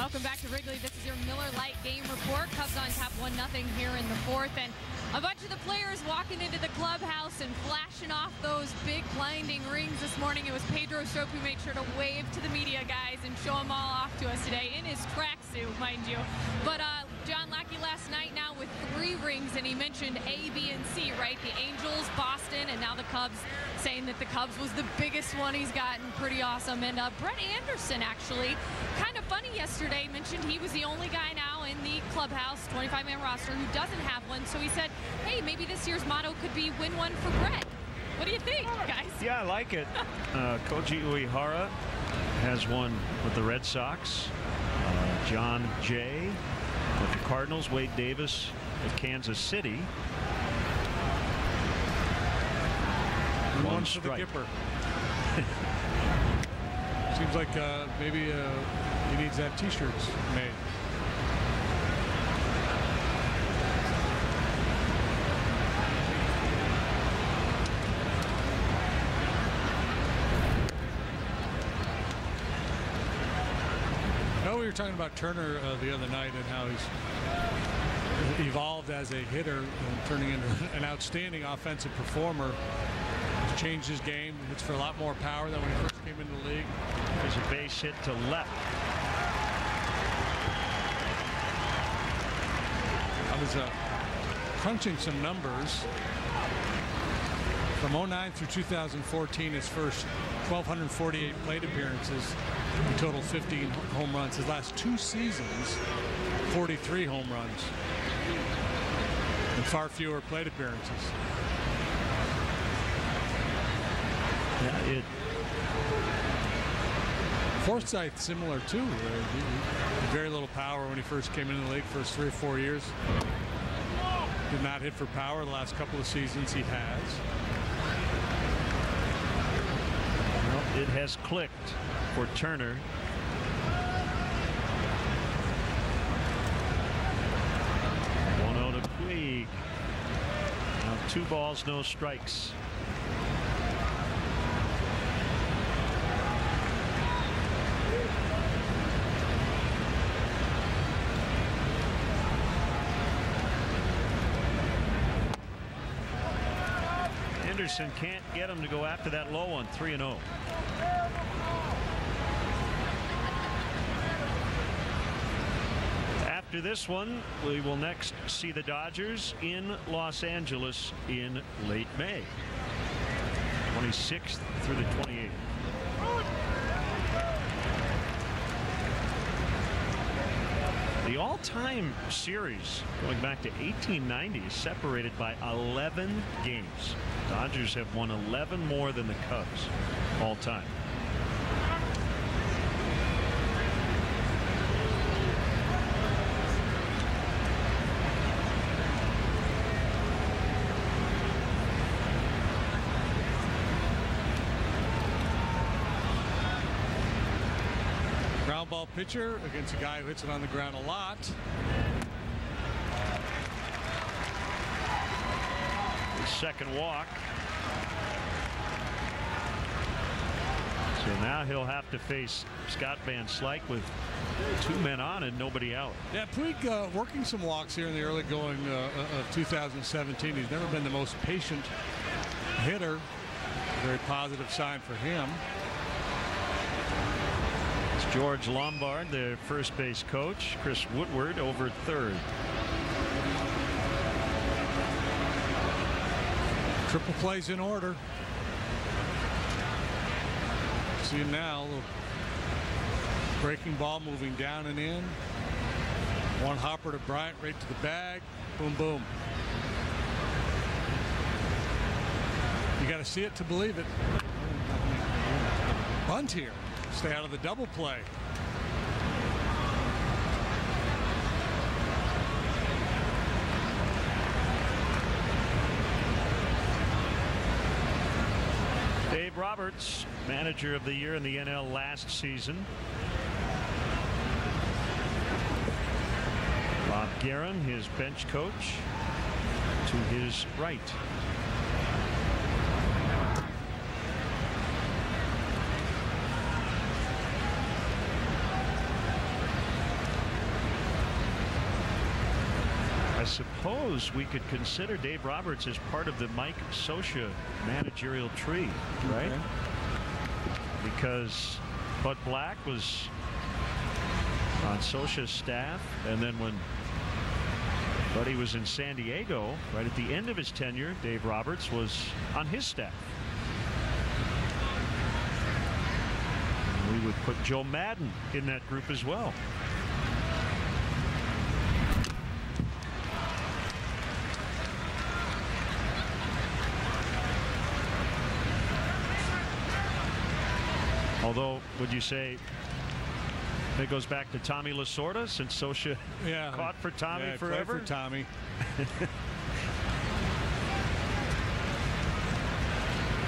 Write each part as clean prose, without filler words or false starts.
Welcome back to Wrigley. This is your Miller Lite game report. Cubs on top 1-0 here in the fourth. And a bunch of the players walking into the clubhouse and flashing off those big blinding rings this morning. It was Pedro Strop who made sure to wave to the media guys and show them all off to us today in his tracksuit, mind you. But John Lackey last night now with 3 rings, and he mentioned A, B, and C, right? The Angels, Boston, and now the Cubs, saying that the Cubs was the biggest one he's gotten. Pretty awesome. And Brett Anderson, actually, kind of funny yesterday, mentioned he was the only guy now in the clubhouse, 25-man roster, who doesn't have one. So he said, hey, maybe this year's motto could be win one for Brett. What do you think, guys? Yeah, I like it. Koji Uehara has one with the Red Sox. John Jay with the Cardinals. Wade Davis with Kansas City. One for the Gipper. Seems like maybe he needs to have T-shirts made. We were talking about Turner the other night and how he's evolved as a hitter and turning into an outstanding offensive performer. He's changed his game. Hits for a lot more power than when he first came into the league. There's a base hit to left. I was crunching some numbers. From 2009 through 2014, his first 1,248 plate appearances, he totaled 15 home runs. His last 2 seasons, 43 home runs, and far fewer plate appearances. Yeah, Forsythe similar too. Very little power when he first came into the league. First 3 or 4 years, did not hit for power. The last couple of seasons he has. Well, it has clicked for Turner. To Puig. Now 2 balls, no strikes. Anderson can't get him to go after that low one. 3-0. After this one, we will next see the Dodgers in Los Angeles in late May. 26th through the 28th. The all-time series going back to 1890 is separated by 11 games. Dodgers have won 11 more than the Cubs all time. Ground ball pitcher against a guy who hits it on the ground a lot. The second walk. So now he'll have to face Scott Van Slyke with 2 men on and nobody out. Yeah, Puig working some walks here in the early going of 2017. He's never been the most patient hitter. Very positive sign for him. It's George Lombard, the first base coach. Chris Woodward over third. Triple plays in order. See him now. Breaking ball moving down and in. One hopper to Bryant right to the bag. Boom, boom. You got to see it to believe it. Bunt here. Stay out of the double play. Dave Roberts, manager of the year in the NL last season. Bob Guerin, his bench coach, to his right. I suppose we could consider Dave Roberts as part of the Mike Scioscia managerial tree, right? Okay. Because Bud Black was on Scioscia's staff, and then when Buddy was in San Diego, right at the end of his tenure, Dave Roberts was on his staff. We would put Joe Madden in that group as well. Although, would you say it goes back to Tommy Lasorda, since Scioscia caught for Tommy forever? For Tommy.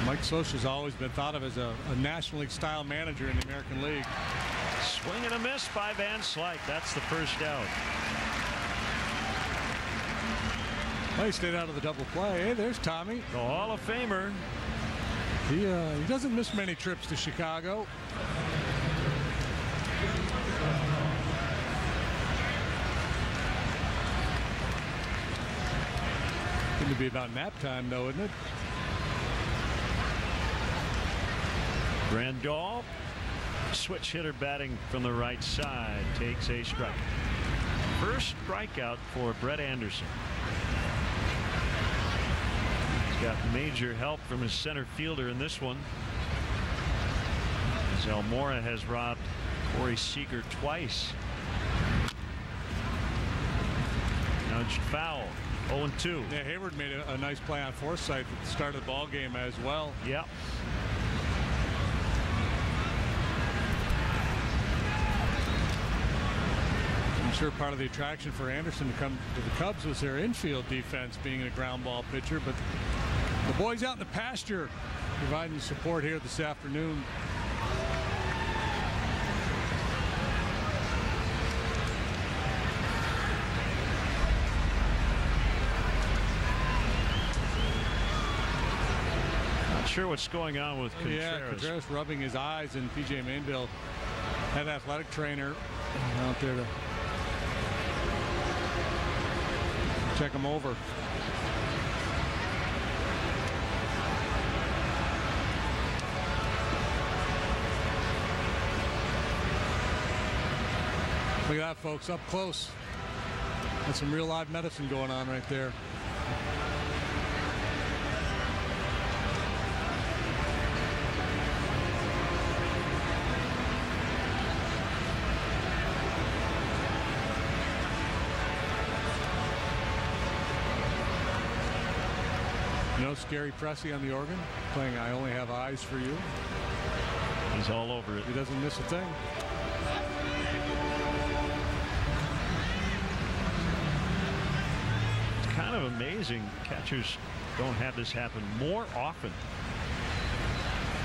Mike Scioscia's always been thought of as a National League style manager in the American League. Swing and a miss by Van Slyke. That's the first out. Well, he stayed out of the double play. Hey, there's Tommy. The Hall of Famer. He doesn't miss many trips to Chicago. Going to be about nap time, though, isn't it? Grandal, switch hitter batting from the right side, takes a strike. First strikeout for Brett Anderson. He's got major help from his center fielder in this one, as Almora has robbed Corey Seager twice. Nudged foul. 0-2. Yeah, Hayward made a nice play on Forsythe at the start of the ball game as well. Yep. I'm sure part of the attraction for Anderson to come to the Cubs was their infield defense, being a ground ball pitcher. But the boys out in the pasture providing support here this afternoon. Sure what's going on with Contreras. Yeah, Contreras rubbing his eyes, and PJ Mainville, head athletic trainer, out there to check him over. Look at that, folks, up close. That's some real live medicine going on right there. Gary Pressey on the organ, playing I Only Have Eyes for You. He's all over it. He doesn't miss a thing. It's kind of amazing. Catchers don't have this happen more often,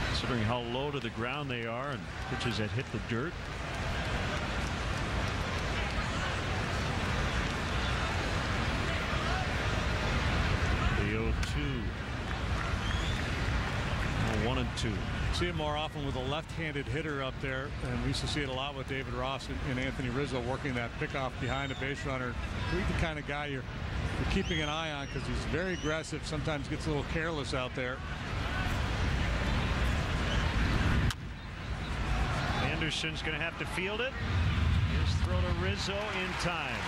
considering how low to the ground they are and pitches that hit the dirt. The 0-2. 1-2. See it more often with a left-handed hitter up there, and we used to see it a lot with David Ross and Anthony Rizzo working that pickoff behind a base runner. He's the kind of guy you're keeping an eye on because he's very aggressive, sometimes gets a little careless out there. Anderson's going to have to field it. His throw to Rizzo in time.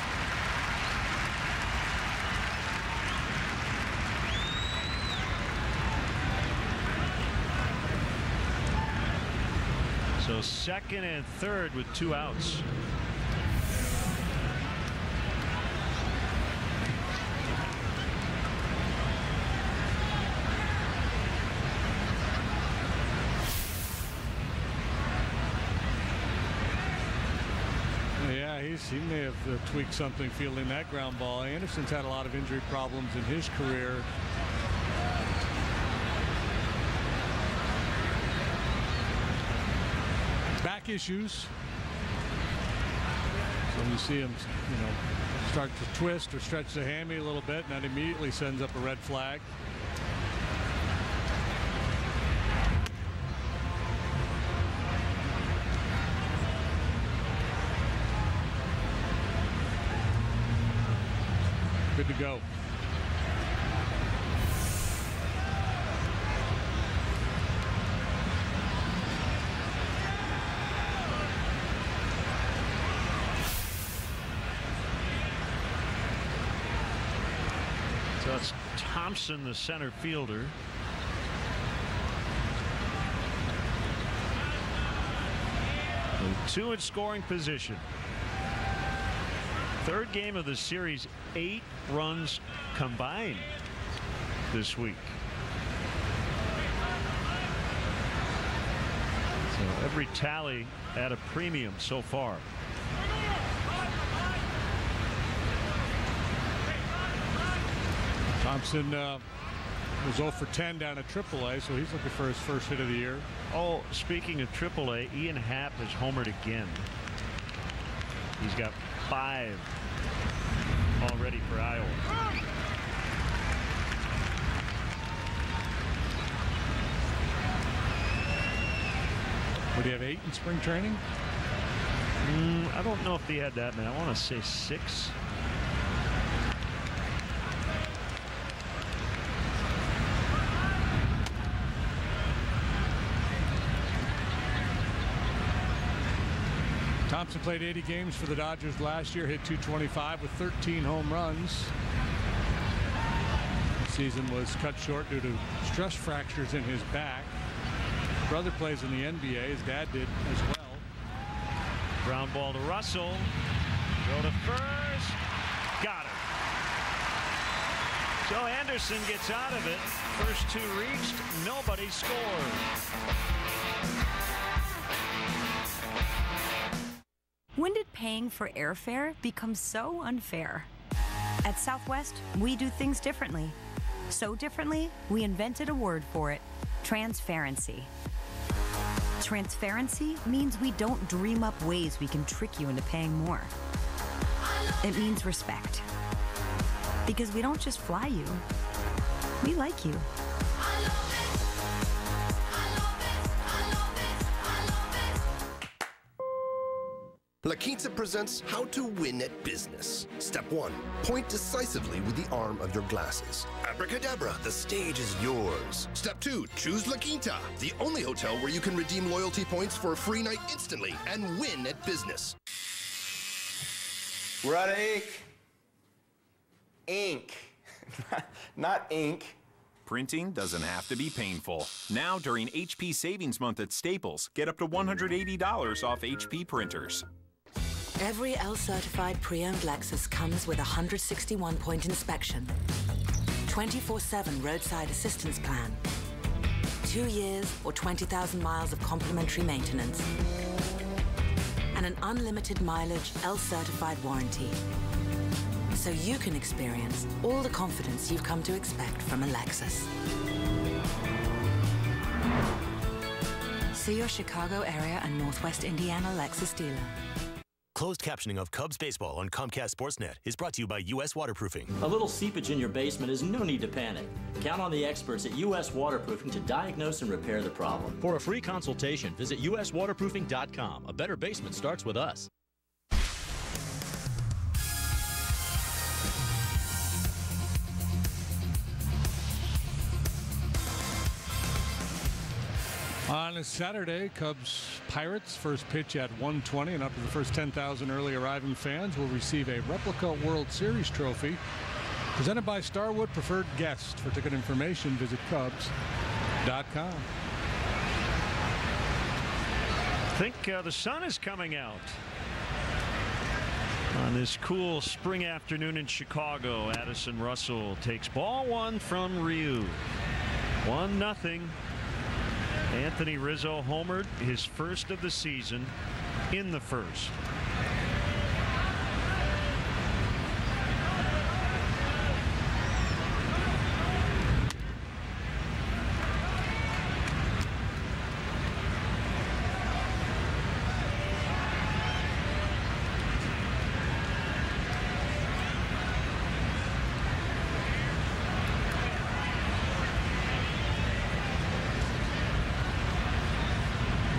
So second and third with 2 outs. Yeah, he may have tweaked something fielding that ground ball. Anderson's had a lot of injury problems in his career. Back issues. So you see him, start to twist or stretch the hammy a little bit, and that immediately sends up a red flag. good to go. So it's Thompson, the center fielder. And 2 in scoring position. Third game of the series, 8 runs combined this week. So every tally at a premium so far. Thompson was 0 for 10 down at AAA, so he's looking for his first hit of the year. Oh, speaking of AAA, Ian Happ has homered again. He's got 5 already for Iowa. Would he have 8 in spring training? I don't know if he had that many. I want to say 6. Thompson played 80 games for the Dodgers last year, hit .225 with 13 home runs. The season was cut short due to stress fractures in his back. His brother plays in the NBA. His dad did as well. Ground ball to Russell. Go to first. Got it. So Anderson gets out of it. First 2 reached. Nobody scored. When did paying for airfare become so unfair? At Southwest, we do things differently. So differently, we invented a word for it: transparency. Transparency means we don't dream up ways we can trick you into paying more. It means respect. Because we don't just fly you, we like you. La Quinta presents How to Win at Business. Step 1, point decisively with the arm of your glasses. Abracadabra, the stage is yours. Step 2, choose La Quinta, the only hotel where you can redeem loyalty points for a free night instantly and win at business. We're out of ink. Ink. Not ink. Printing doesn't have to be painful. Now during HP Savings Month at Staples, get up to $180 off HP printers. Every L-certified pre-owned Lexus comes with a 161-point inspection, 24/7 roadside assistance plan, 2 years or 20,000 miles of complimentary maintenance, and an unlimited mileage L-certified warranty. So you can experience all the confidence you've come to expect from a Lexus. See your Chicago area and Northwest Indiana Lexus dealer. Closed captioning of Cubs baseball on Comcast Sportsnet is brought to you by U.S. Waterproofing. A little seepage in your basement is no need to panic. Count on the experts at U.S. Waterproofing to diagnose and repair the problem. For a free consultation, visit uswaterproofing.com. A better basement starts with us. On a Saturday, Cubs-Pirates first pitch at 1:20, and up to the first 10,000 early arriving fans will receive a replica World Series trophy presented by Starwood Preferred Guest. For ticket information, visit Cubs.com. I think the sun is coming out on this cool spring afternoon in Chicago. Addison Russell takes ball 1 from Ryu. 1-0. Anthony Rizzo homered, his first of the season, in the first.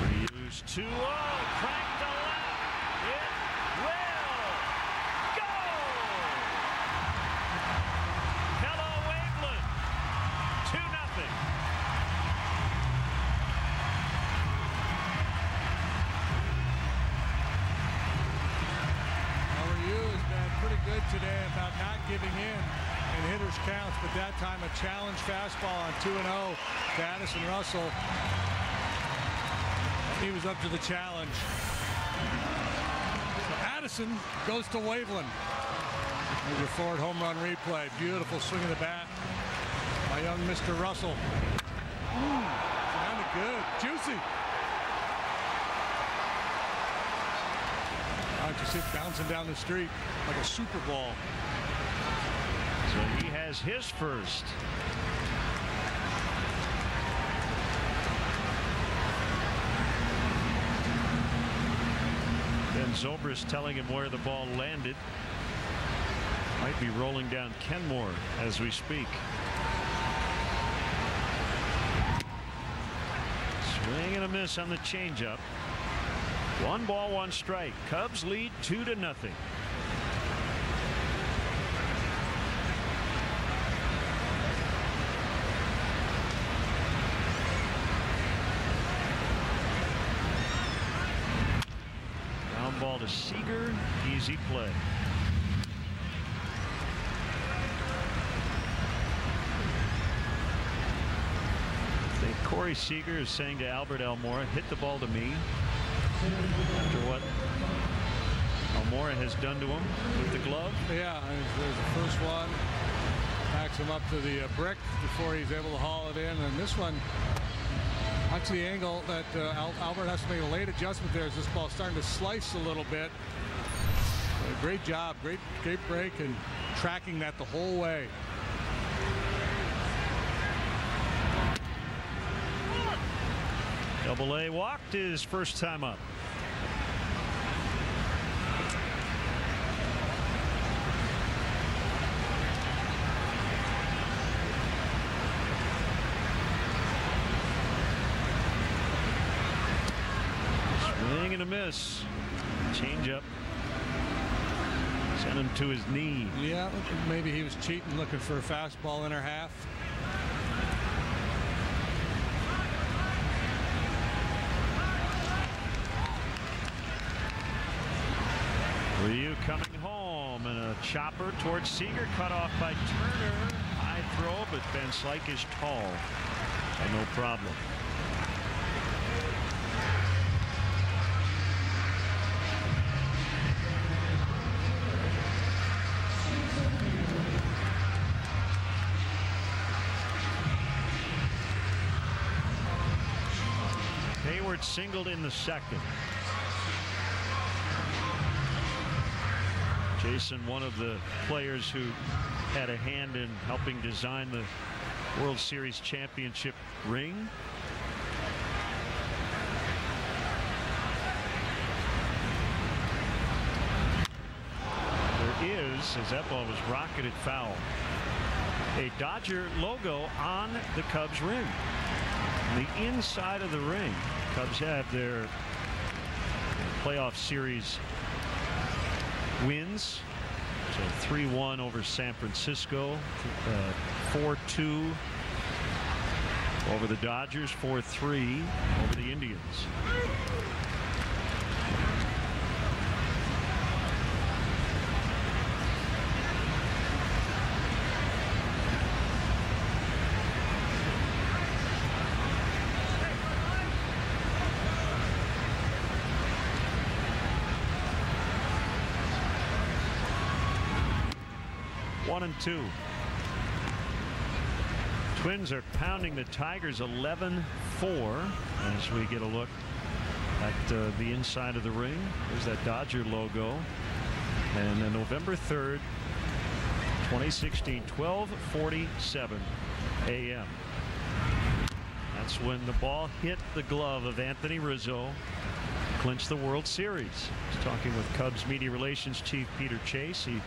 Reuse 2-0, cracked to left. It will go. giving in and hitters counts, but that time a challenge fastball on 2-0 to Addison Russell. He was up to the challenge. So Addison goes to Waveland. There's your Ford home run replay. Beautiful swing of the bat by young Mr. Russell. Sounded good. Juicy. You see it bouncing down the street like a Super Bowl. So he has his first. Ben Zobrist telling him where the ball landed. Might be rolling down Kenmore as we speak. Swing and a miss on the changeup. 1 ball, 1 strike. Cubs lead 2-0. Ground ball to Seager. Easy play. I think Corey Seager is saying to Albert Almora, hit the ball to me. After what Almora has done to him with the glove. Yeah, there's the first one. Backs him up to the brick before he's able to haul it in. And this one, watch the angle that Albert has to make a late adjustment there as this ball's starting to slice a little bit. Great job, great break and tracking that the whole way. Double-A walked his first time up. Swing and a miss. Change up. Sent him to his knee. Yeah, maybe he was cheating, looking for a fastball inner half. Ryu coming home and a chopper towards Seager, cut off by Turner. High throw, but Ben Slyke is tall, so no problem. Hayward singled in the second. Jason, one of the players who had a hand in helping design the World Series championship ring. There is, as that ball was rocketed foul, a Dodger logo on the Cubs ring. On the inside of the ring, Cubs have their playoff series wins. So 3-1 over San Francisco, 4-2 over the Dodgers, 4-3 over the Indians. One and two. Twins are pounding the Tigers 11-4 as we get a look at the inside of the ring. There's that Dodger logo. And then November 3rd, 2016, 12:47 a.m. That's when the ball hit the glove of Anthony Rizzo, clinched the World Series. I was talking with Cubs media relations chief Peter Chase. He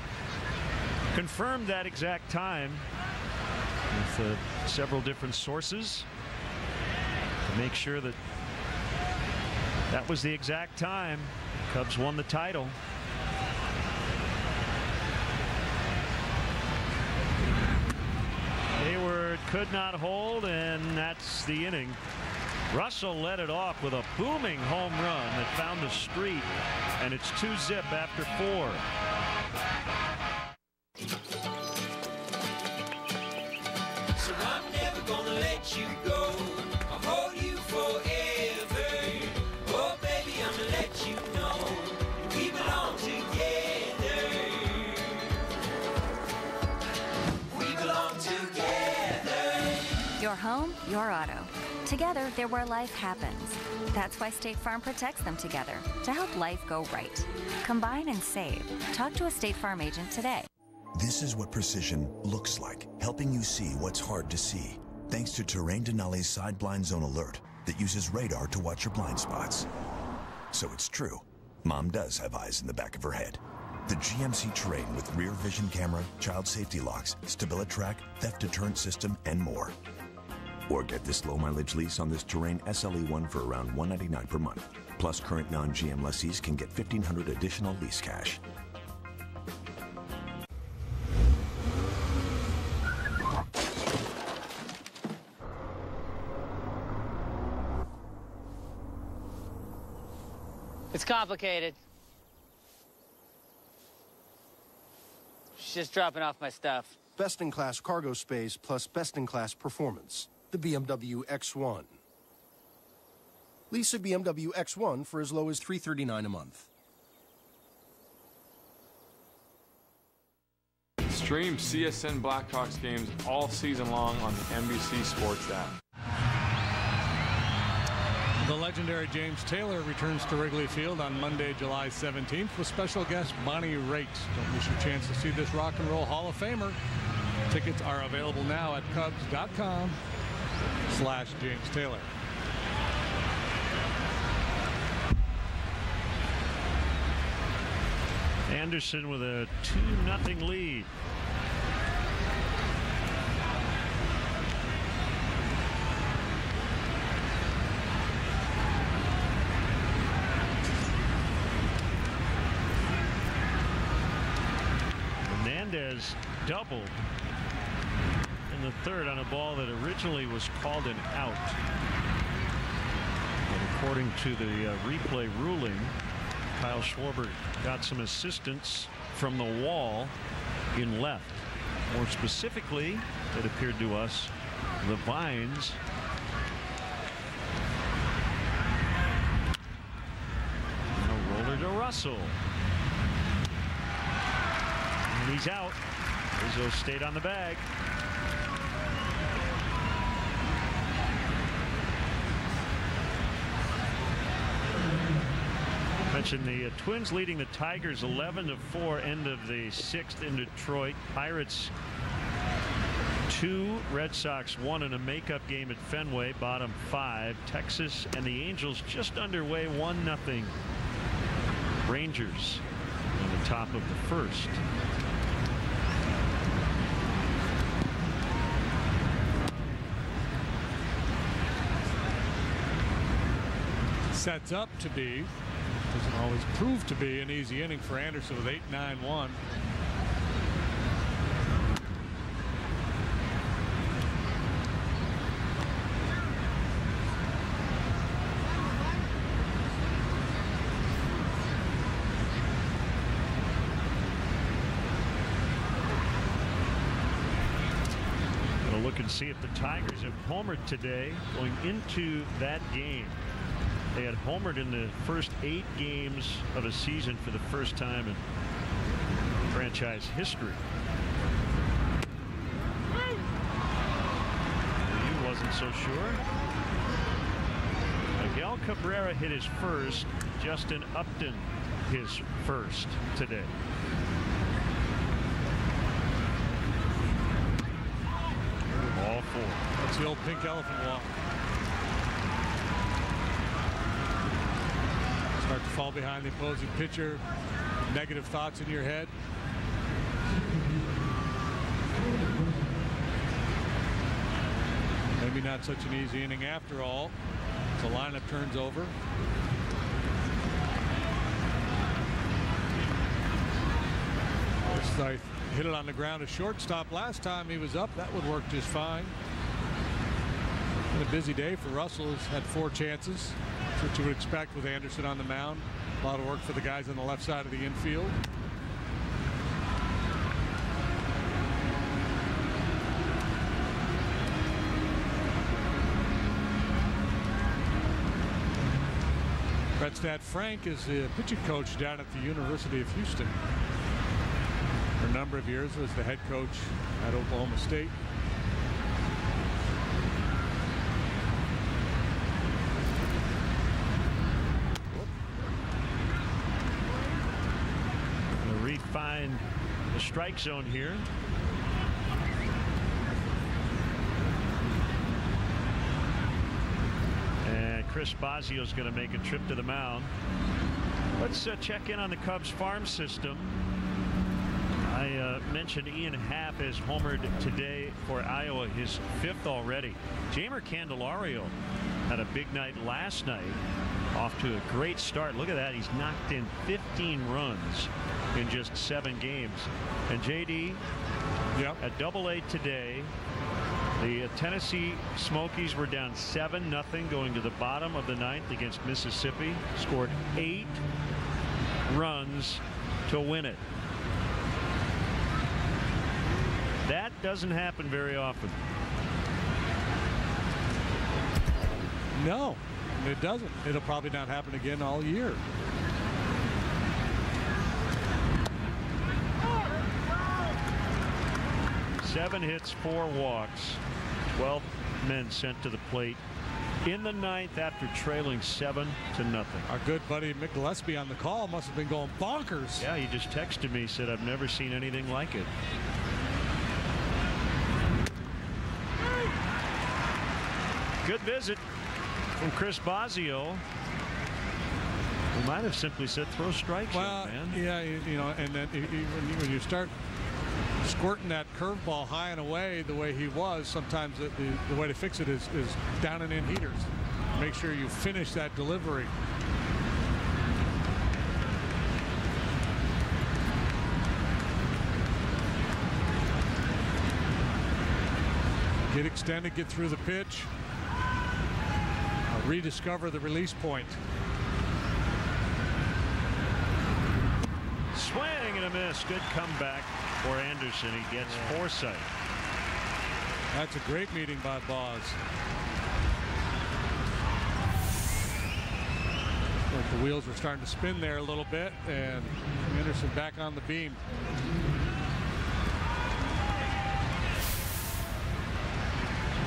confirmed that exact time with several different sources to make sure that that was the exact time Cubs won the title. Hayward could not hold, and that's the inning. Russell led it off with a booming home run that found the street, and it's 2-0 after 4. home, your auto. Together, they're where life happens. That's why State Farm protects them together to help life go right. Combine and save. Talk to a State Farm agent today. This is what precision looks like, helping you see what's hard to see. Thanks to Terrain Denali's Side Blind Zone Alert that uses radar to watch your blind spots. So it's true. Mom does have eyes in the back of her head. The GMC Terrain with rear vision camera, child safety locks, StabiliTrack, theft deterrent system, and more. Or get this low mileage lease on this Terrain SLE1 for around $199 per month. Plus, current non-GM lessees can get $1,500 additional lease cash. It's complicated. She's just dropping off my stuff. Best-in-class cargo space plus best-in-class performance. The BMW X1. Lease a BMW X1 for as low as $339 a month. Stream CSN Blackhawks games all season long on the NBC Sports app. The legendary James Taylor returns to Wrigley Field on Monday, July 17th with special guest Bonnie Raitt. Don't miss your chance to see this rock and roll Hall of Famer. Tickets are available now at Cubs.com/James Taylor. Anderson with a 2-0 lead. Hernandez doubled in the third on a ball that originally was called an out. But according to the replay ruling, Kyle Schwarber got some assistance from the wall in left. More specifically, it appeared to us, the vines. And a roller to Russell. And he's out. Rizzo stayed on the bag. Mentioned the Twins leading the Tigers 11-4, end of the sixth in Detroit. Pirates 2, Red Sox 1 in a makeup game at Fenway, bottom 5. Texas and the Angels just underway, 1-0. Rangers on the top of the first. Sets up to be, doesn't always prove to be, an easy inning for Anderson with 8-9-1. We'll look and see if the Tigers have homered today going into that game. They had homered in the first 8 games of a season for the first time in franchise history. You wasn't so sure. Miguel Cabrera hit his first. Justin Upton his first today. All 4. That's the old pink elephant walk. Start to fall behind the opposing pitcher. Negative thoughts in your head. Maybe not such an easy inning after all. The lineup turns over. I hit it on the ground a shortstop last time he was up. That would work just fine. Been a busy day for Russell. He's had 4 chances. That's what you would expect with Anderson on the mound. A lot of work for the guys on the left side of the infield. Brett Frank is the pitching coach down at the University of Houston. For a number of years was the head coach at Oklahoma State. behind the strike zone here. And Chris Bosio's going to make a trip to the mound. Let's check in on the Cubs farm system. I mentioned Ian Happ has homered today for Iowa, his 5th already. Jeimer Candelario had a big night last night, off to a great start. Look at that. He's knocked in 15 runs in just 7 games. And JD, at Double-A today, the Tennessee Smokies were down 7-0 going to the bottom of the 9th against Mississippi. Scored 8 runs to win it. That doesn't happen very often. No, it doesn't. It'll probably not happen again all year. Seven hits, 4 walks, 12 men sent to the plate in the 9th after trailing 7-0. Our good buddy Mick Gillespie on the call must have been going bonkers. Yeah, he just texted me, said, I've never seen anything like it. Good visit from Chris Bosio. We might have simply said throw strikes, man. Yeah, you know, and then when you start squirting that curveball high and away the way he was, sometimes the way to fix it is down and in heaters. Make sure you finish that delivery. Get extended, get through the pitch. Rediscover the release point. Swing and a miss. Good comeback for Anderson. He gets foresight. That's a great meeting by Boz. The wheels were starting to spin there a little bit, and Anderson back on the beam.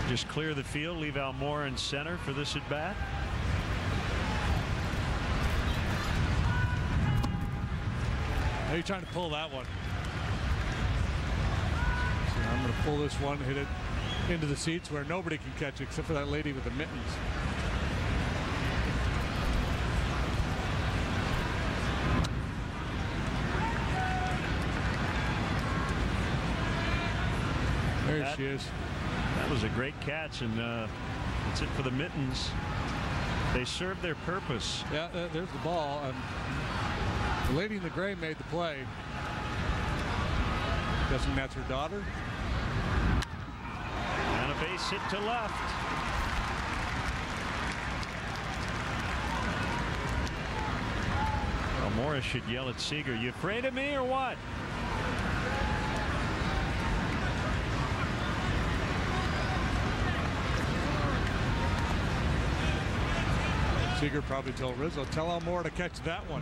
Just clear the field, leave Almora in center for this at bat. How are you trying to pull that one? So I'm going to pull this one, hit it into the seats where nobody can catch it except for that lady with the mittens. There she is. That was a great catch, and that's it for the mittens. They served their purpose. Yeah, there's the ball. The lady in the gray made the play. Guessing that's her daughter. And a base hit to left. Well, Morris should yell at Seager, "You afraid of me or what?" Seager probably told Rizzo, tell Almora to catch that one.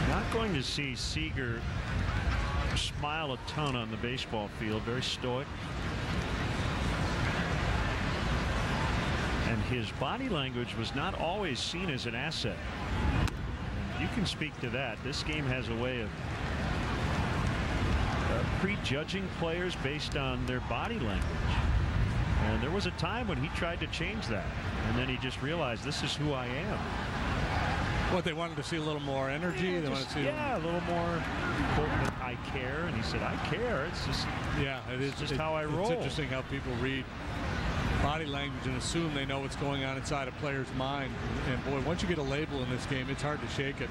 Not going to see Seager smile a ton on the baseball field. Very stoic. And his body language was not always seen as an asset. You can speak to that. This game has a way of prejudging players based on their body language. And there was a time when he tried to change that. And then he just realized, this is who I am. What, they wanted to see a little more energy? Yeah, they wanted to see a little more, I care. And he said, I care. It's just, it's just how I roll. It's interesting how people read body language and assume they know what's going on inside a player's mind. And boy, once you get a label in this game, it's hard to shake it.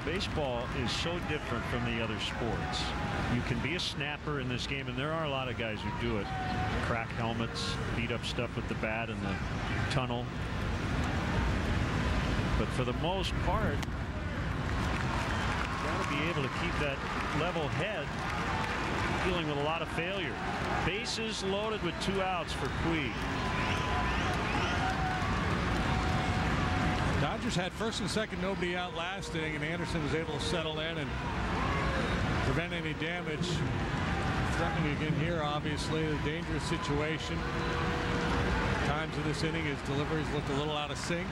Baseball is so different from the other sports. You can be a snapper in this game, and there are a lot of guys who do it. Crack helmets, beat up stuff with the bat in the tunnel. But for the most part, you got to be able to keep that level head dealing with a lot of failure. Bases loaded with 2 outs for Puig. Dodgers had first and second, nobody out last inning, and Anderson was able to settle in and prevent any damage. Threatening again here, obviously, a dangerous situation. Times of this inning, his deliveries looked a little out of sync.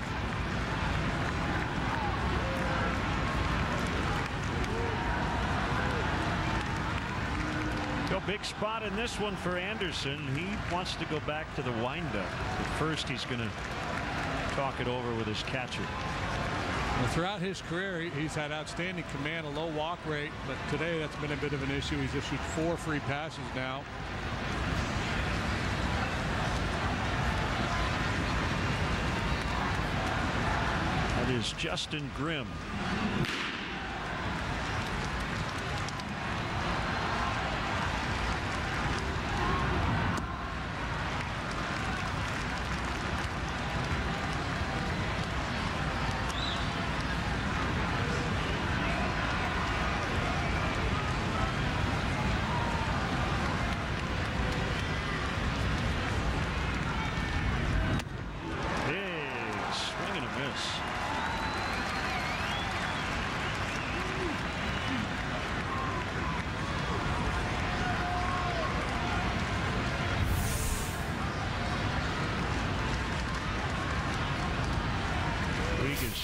No big spot in this one for Anderson. He wants to go back to the windup. But first, he's going to talk it over with his catcher. Well, throughout his career, he's had outstanding command, a low walk rate, but today that's been a bit of an issue. He's issued 4 free passes now. That is Justin Grimm.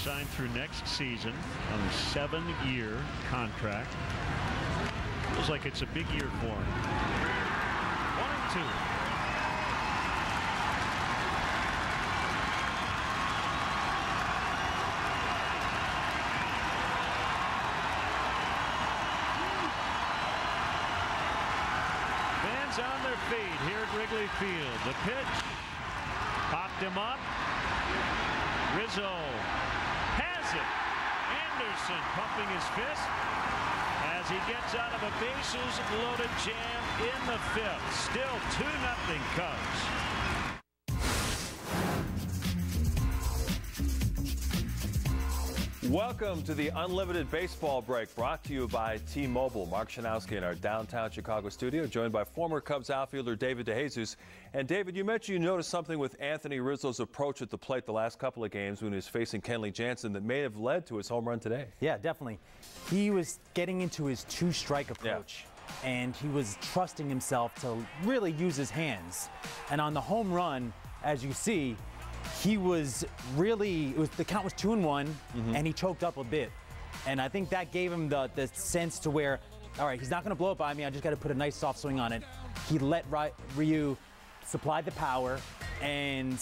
Signed through next season on a 7-year contract. Feels like it's a big year for him. 1-2. Fans on their feet here at Wrigley Field. The pitch popped him up. Rizzo has it. Anderson pumping his fist as he gets out of a bases loaded jam in the 5th. Still 2-0 Cubs. Welcome to the Unlimited Baseball Break, brought to you by T-Mobile. Mark Shanowski in our downtown Chicago studio, joined by former Cubs outfielder David DeJesus. And David, you mentioned you noticed something with Anthony Rizzo's approach at the plate the last couple of games when he was facing Kenley Jansen that may have led to his home run today. Yeah, definitely. He was getting into his 2-strike approach, and he was trusting himself to really use his hands. And on the home run, as you see, he was really, the count was 2-1, and he choked up a bit. And I think that gave him the sense to where, all right, he's not going to blow it by me. I just got to put a nice soft swing on it. He let Ryu supply the power and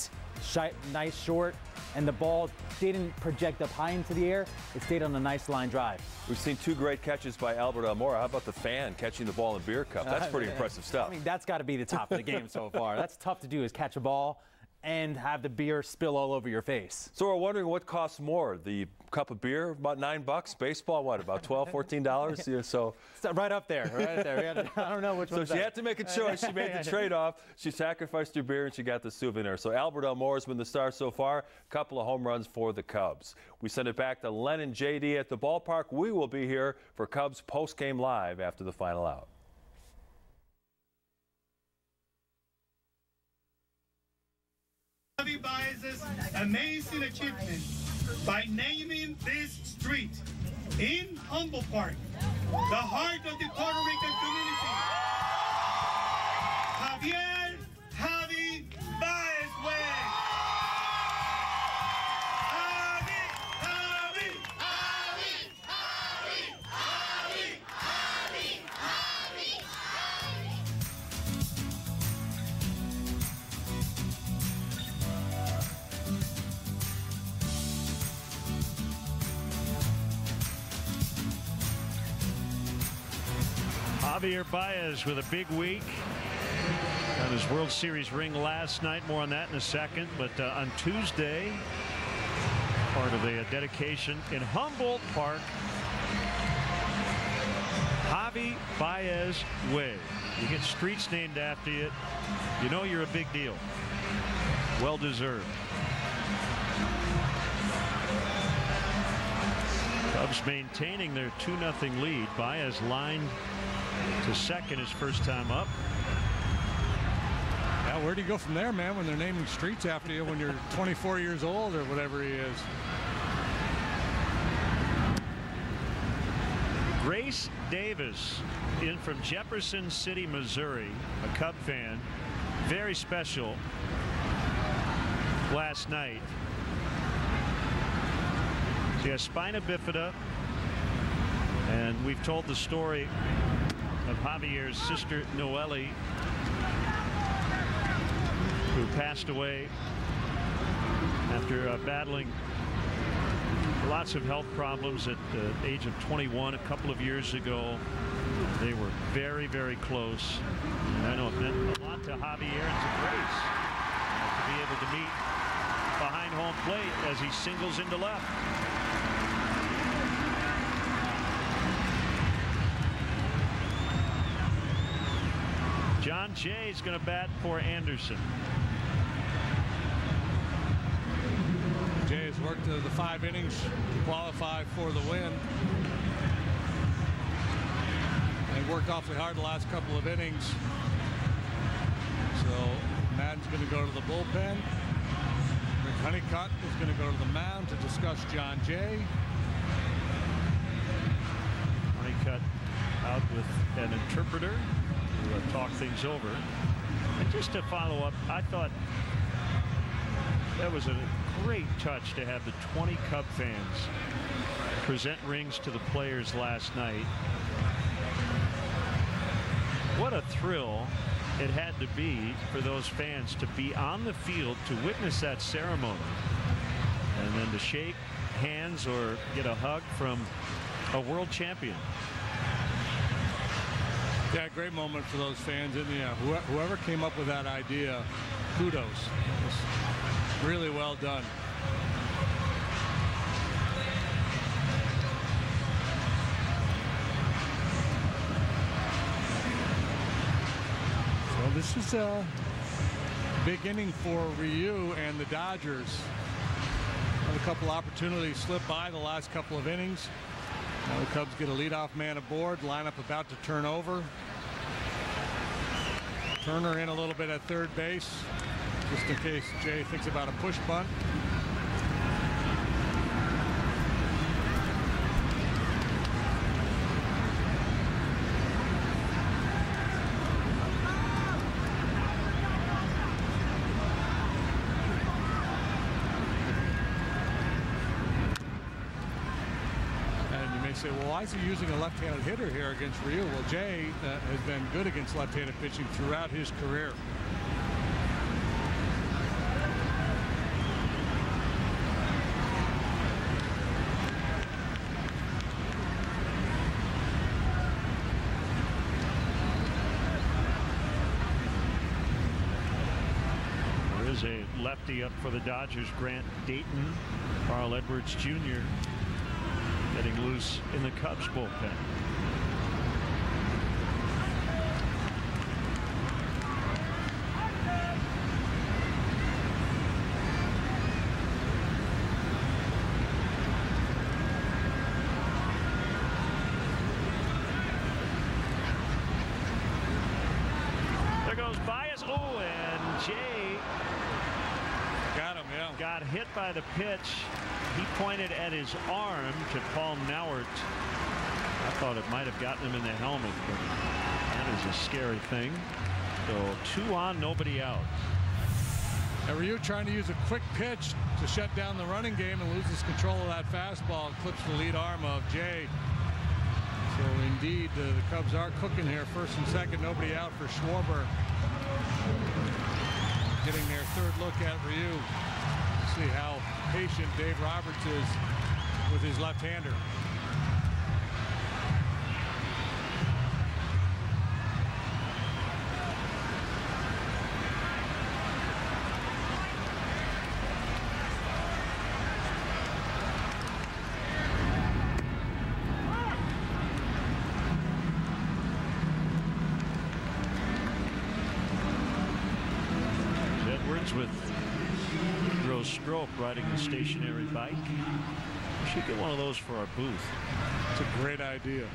nice short, and the ball didn't project up high into the air. It stayed on a nice line drive. We've seen 2 great catches by Albert Almora. How about the fan catching the ball in beer cup? That's pretty impressive stuff. I mean, that's got to be the top of the game so far. That's tough to do, is catch a ball and have the beer spill all over your face. So we're wondering what costs more, the cup of beer, about $9, baseball, what, about $12, $14? Yeah, so right up there, right there. I don't know which one. So she had to make a choice. She made the trade-off. She sacrificed her beer and she got the souvenir. So Albert Almora has been the star so far. A couple of home runs for the Cubs. We send it back to Len and JD at the ballpark. We will be here for Cubs post-game live after the final out. Javi Baez's amazing achievement by naming this street in Humboldt Park, the heart of the Puerto Rican community, Javier Javi Baez Way. Javier Baez with a big week. Got his World Series ring last night. More on that in a second. But on Tuesday, part of the dedication in Humboldt Park, Javi Baez Way. You get streets named after you, you know you're a big deal. Well deserved. Cubs maintaining their 2-0 lead. Baez lined to second his first time up. Yeah, where do you go from there, man, when they're naming streets after you when you're 24 years old or whatever he is? Grace Davis in from Jefferson City, Missouri, a Cub fan. Very special last night. She has spina bifida, and we've told the story of Javier's sister Noelle, who passed away after battling lots of health problems at the age of 21 a couple of years ago. They were very, very close. And I know it meant a lot to Javier and to Grace to be able to meet behind home plate as he singles into left. John Jay is going to bat for Anderson. Jay has worked the 5 innings to qualify for the win. And worked awfully hard the last couple of innings. So Madden's going to go to the bullpen. Rick Honeycutt is going to go to the mound to discuss John Jay. Honeycutt out with an interpreter to talk things over. And just to follow up, I thought that was a great touch to have the 20 Cub fans present rings to the players last night. What a thrill it had to be for those fans to be on the field to witness that ceremony and then to shake hands or get a hug from a world champion. Yeah, great moment for those fans. And yeah, whoever came up with that idea, kudos. It was really well done. So this is a big inning for Ryu and the Dodgers. Had a couple opportunities slip by the last couple of innings. Now the Cubs get a leadoff man aboard. Lineup about to turn over. Turner in a little bit at third base, just in case Jay thinks about a push bunt. Say, well, why is he using a left-handed hitter here against Ryu? Well, Jay has been good against left-handed pitching throughout his career. There is a lefty up for the Dodgers, Grant Dayton. Carl Edwards Jr. getting loose in the Cubs bullpen. There goes Baez. Oh, and Jay got him, yeah. Got hit by the pitch. He pointed at his arm to Paul Nauert. I thought it might have gotten him in the helmet, but that is a scary thing. So 2 on, nobody out. And Ryu trying to use a quick pitch to shut down the running game and loses control of that fastball and clips the lead arm of Jay. So indeed, the Cubs are cooking here. First and second, nobody out for Schwarber. Getting their third look at Ryu. See how patient Dave Roberts is with his left-hander. Edwards with Stroke riding the stationary bike. We should get one of those for our booth. It's a great idea.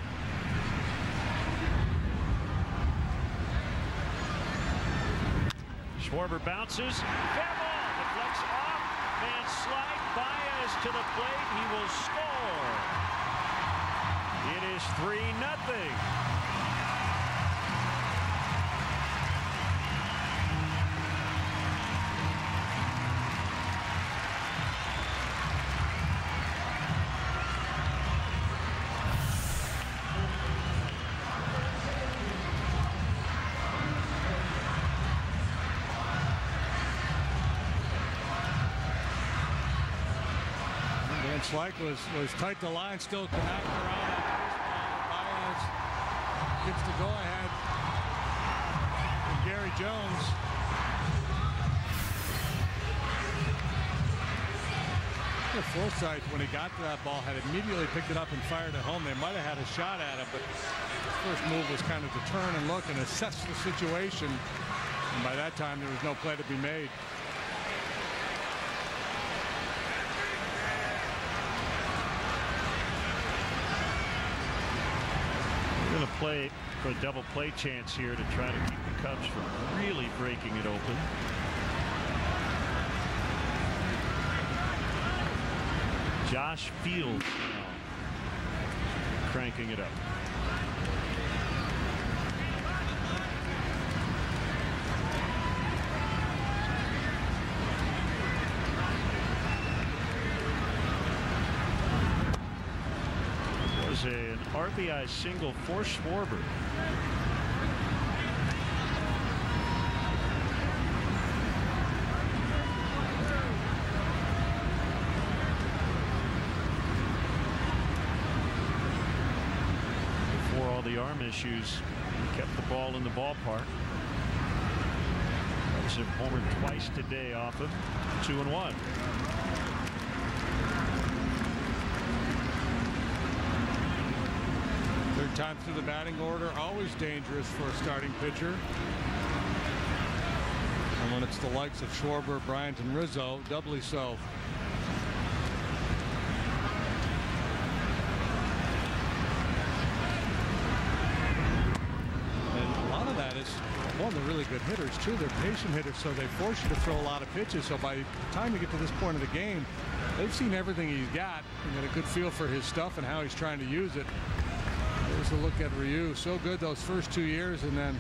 Schwarber bounces. Fair ball. Deflects off. Man slide. Baez to the plate. He will score. It is 3-0. Schleich was tight to line, still connect around that baseball. Baez gets the go-ahead. And Gary Jones. Forsythe, when he got to that ball, had immediately picked it up and fired it home. They might have had a shot at it, but his first move was kind of to turn and look and assess the situation. And by that time, there was no play to be made. Going to play for a double play chance here to try to keep the Cubs from really breaking it open. Josh Fields now cranking it up. An RBI single for Schwarber. Before all the arm issues, he kept the ball in the ballpark. Cubs have homered twice today off him. 2-1. Third time through the batting order, always dangerous for a starting pitcher. And when it's the likes of Schwarber, Bryant, and Rizzo, doubly so. And a lot of that is, well, they're really good hitters too. They're patient hitters, so they force you to throw a lot of pitches. So by the time you get to this point of the game, they've seen everything he's got and got a good feel for his stuff and how he's trying to use it. There's a look at Ryu. So good those first 2 years, and then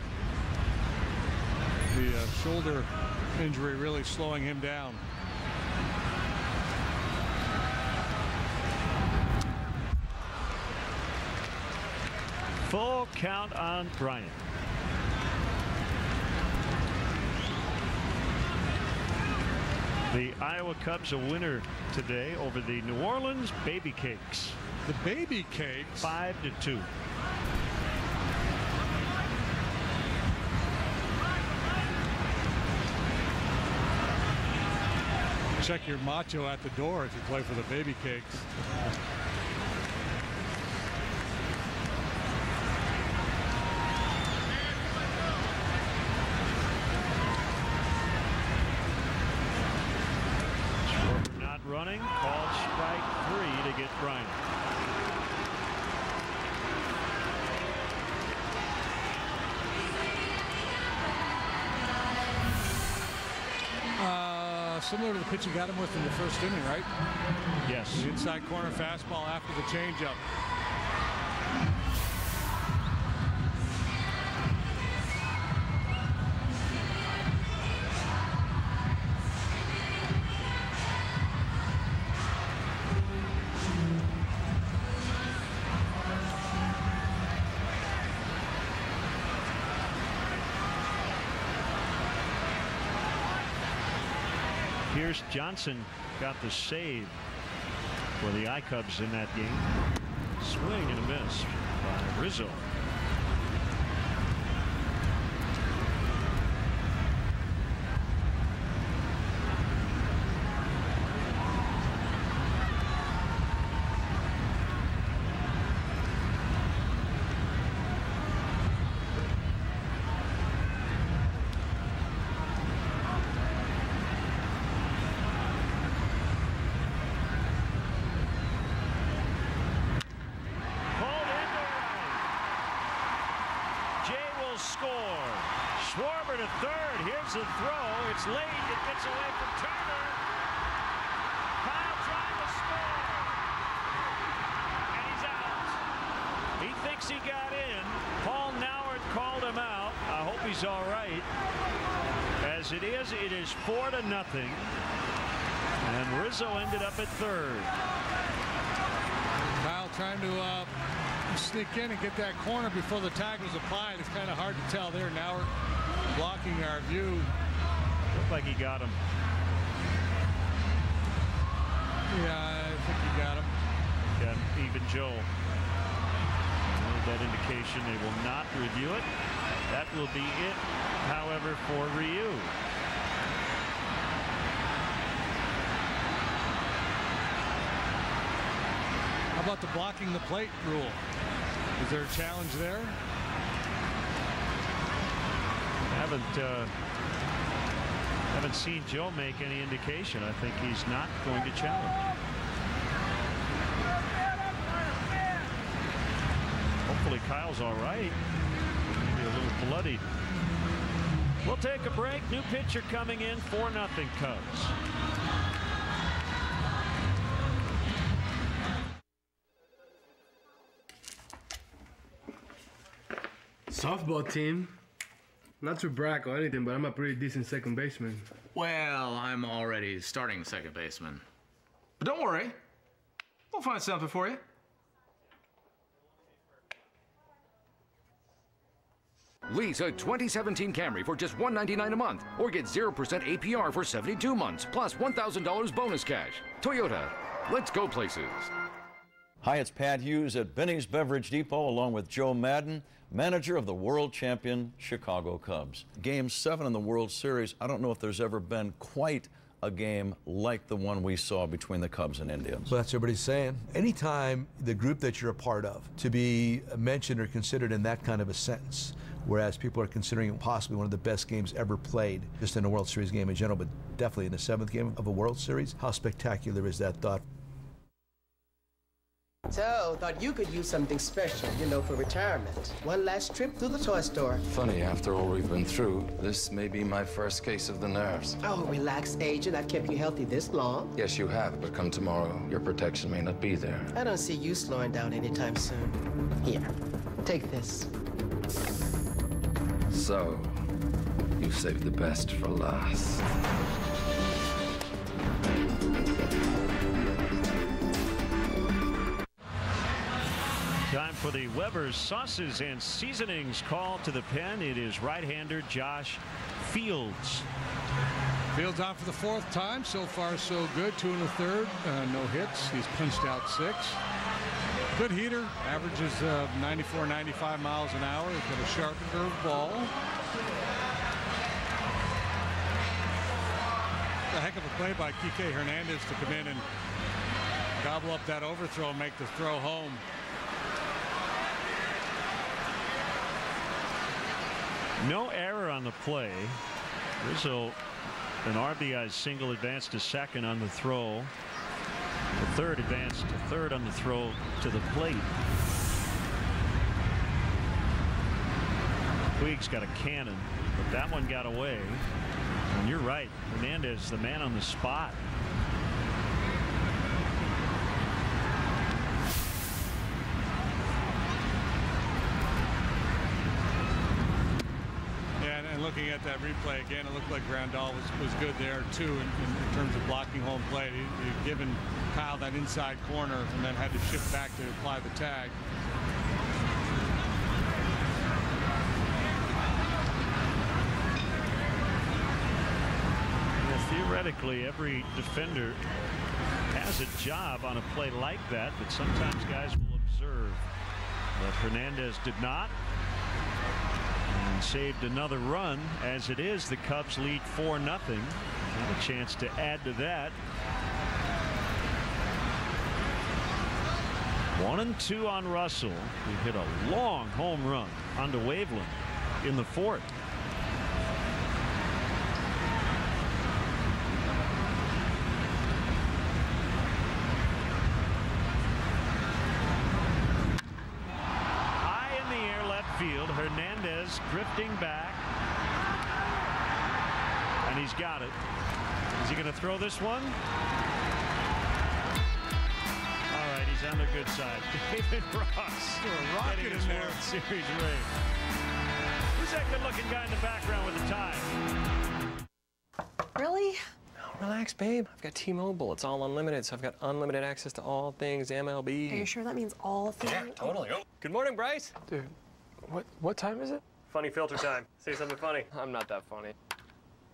the shoulder injury really slowing him down. Full count on Bryant. The Iowa Cubs a winner today over the New Orleans Baby Cakes. The Baby Cakes. 5-2. Check your macho at the door if you play for the Baby Cakes. Schwarber not running. Called strike 3 to get Bryant. Similar to the pitch you got him with in the first inning, right? Yes. The inside corner fastball after the changeup. Pierce Johnson got the save for the I-Cubs in that game. Swing and a miss by Rizzo. to third. Here's the throw. It's late. It gets away from Turner. Kyle trying to score. And he's out. He thinks he got in. Paul Nauert called him out. I hope he's all right. As it is 4-0. And Rizzo ended up at third. Kyle trying to sneak in and get that corner before the tag was applied. It's kind of hard to tell there. Now we're blocking our view. Looked like he got him. Yeah, I think he got him. Yeah, even Joe. That indication they will not review it. That will be it, however, for Ryu. How about the blocking the plate rule? Is there a challenge there? Haven't seen Joe make any indication. I think he's not going to challenge. Hopefully Kyle's all right. Maybe a little bloodied. We'll take a break. New pitcher coming in, 4-0 Cubs. Softball team. Not to brag or anything, but I'm a pretty decent second baseman. Well, I'm already starting second baseman. But don't worry. We'll find something for you. Lease a 2017 Camry for just $199 a month, or get 0% APR for 72 months, plus $1,000 bonus cash. Toyota, let's go places. Hi, it's Pat Hughes at Benny's Beverage Depot, along with Joe Madden, manager of the world champion Chicago Cubs. Game 7 in the World Series, I don't know if there's ever been quite a game like the one we saw between the Cubs and Indians. Well, that's what everybody's saying. Anytime the group that you're a part of to be mentioned or considered in that kind of a sentence, whereas people are considering it possibly one of the best games ever played, just in a World Series game in general, but definitely in the 7th game of a World Series, how spectacular is that thought? So, thought you could use something special, for retirement. One last trip through the toy store. Funny, after all we've been through, this may be my first case of the nerves. Oh, relax, Agent. I've kept you healthy this long. Yes, you have, but come tomorrow, your protection may not be there. I don't see you slowing down anytime soon. Here, take this. So, you saved the best for last. Time for the Weber's Sauces and Seasonings call to the pen. It is right-hander Josh Fields. Fields on for the 4th time. So far, so good. 2 1/3. No hits. He's punched out 6. Good heater. Averages 94, 95 miles an hour. He's got a sharp curved ball. A heck of a play by Kike Hernandez to come in and gobble up that overthrow and make the throw home. No error on the play. Rizzo, an RBI single, advanced to second on the throw. The third advanced to third on the throw to the plate. Puig's got a cannon, but that one got away. And you're right, Hernandez, the man on the spot. Looking at that replay again, it looked like Grandal was good there too in terms of blocking home plate. He'd given Kyle that inside corner and then had to shift back to apply the tag. Well, theoretically, every defender has a job on a play like that, but sometimes guys will observe. But Hernandez did not. And saved another run. As it is, the Cubs lead 4-0. Have a chance to add to that. 1-2 on Russell, who hit a long home run onto Waveland in the 4th. High in the air left field. Hernandez drifting back. And he's got it. Is he going to throw this one? All right, he's on the good side. David Ross. Rocket in there. World Series ring. Who's that good-looking guy in the background with the tie? Really? Oh, relax, babe. I've got T-Mobile. It's all unlimited, so I've got unlimited access to all things MLB. Are you sure that means all things? Yeah, totally. Oh. Good morning, Bryce. Dude, what time is it? Funny filter time. Say something funny. I'm not that funny.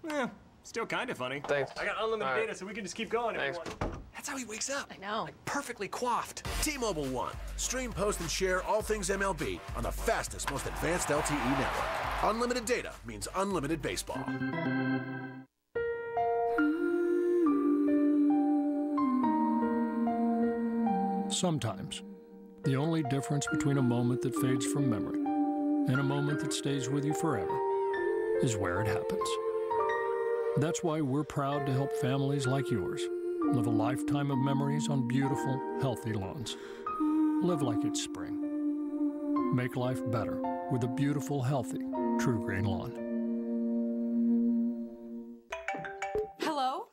Yeah, still kind of funny. Thanks. I got unlimited data, so we can just keep going. Thanks. If you want. That's how he wakes up. I know. Like perfectly coiffed. T-Mobile One. Stream, post, and share all things MLB on the fastest, most advanced LTE network. Unlimited data means unlimited baseball. Sometimes, the only difference between a moment that fades from memory and a moment that stays with you forever is where it happens. That's why we're proud to help families like yours live a lifetime of memories on beautiful, healthy lawns. Live like it's spring. Make life better with a beautiful, healthy, True Green lawn. Hello?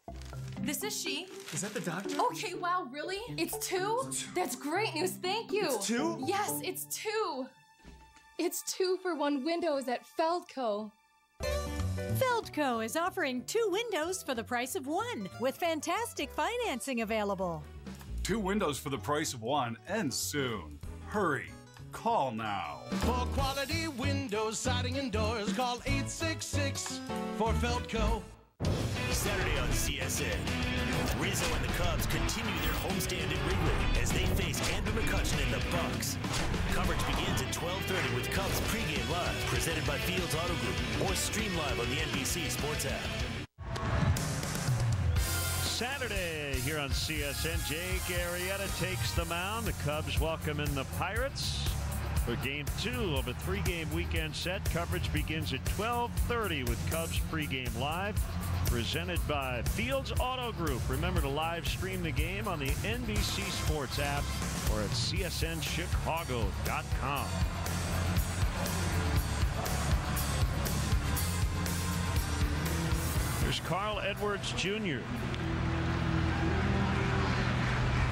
This is she. Is that the doctor? Okay, wow, really? It's two? That's great news, thank you. It's two? Yes, it's two. It's 2 for 1 windows at Feldco. Feldco is offering 2 windows for the price of 1, with fantastic financing available. 2 windows for the price of 1 ends soon. Hurry. Call now. For quality windows, siding, and doors, call 866 for Feldco. Saturday on CSN, Rizzo and the Cubs continue their homestand at Wrigley as they face Andrew McCutchen and the Bucks. Coverage begins at 12:30 with Cubs pregame live, presented by Fields Auto Group, or stream live on the NBC Sports app. Saturday here on CSN, Jake Arrieta takes the mound. The Cubs welcome in the Pirates for Game 2 of a 3-game weekend set. Coverage begins at 12:30 with Cubs pregame live, presented by Fields Auto Group. Remember to live stream the game on the NBC Sports app or at csnchicago.com. There's Carl Edwards Jr.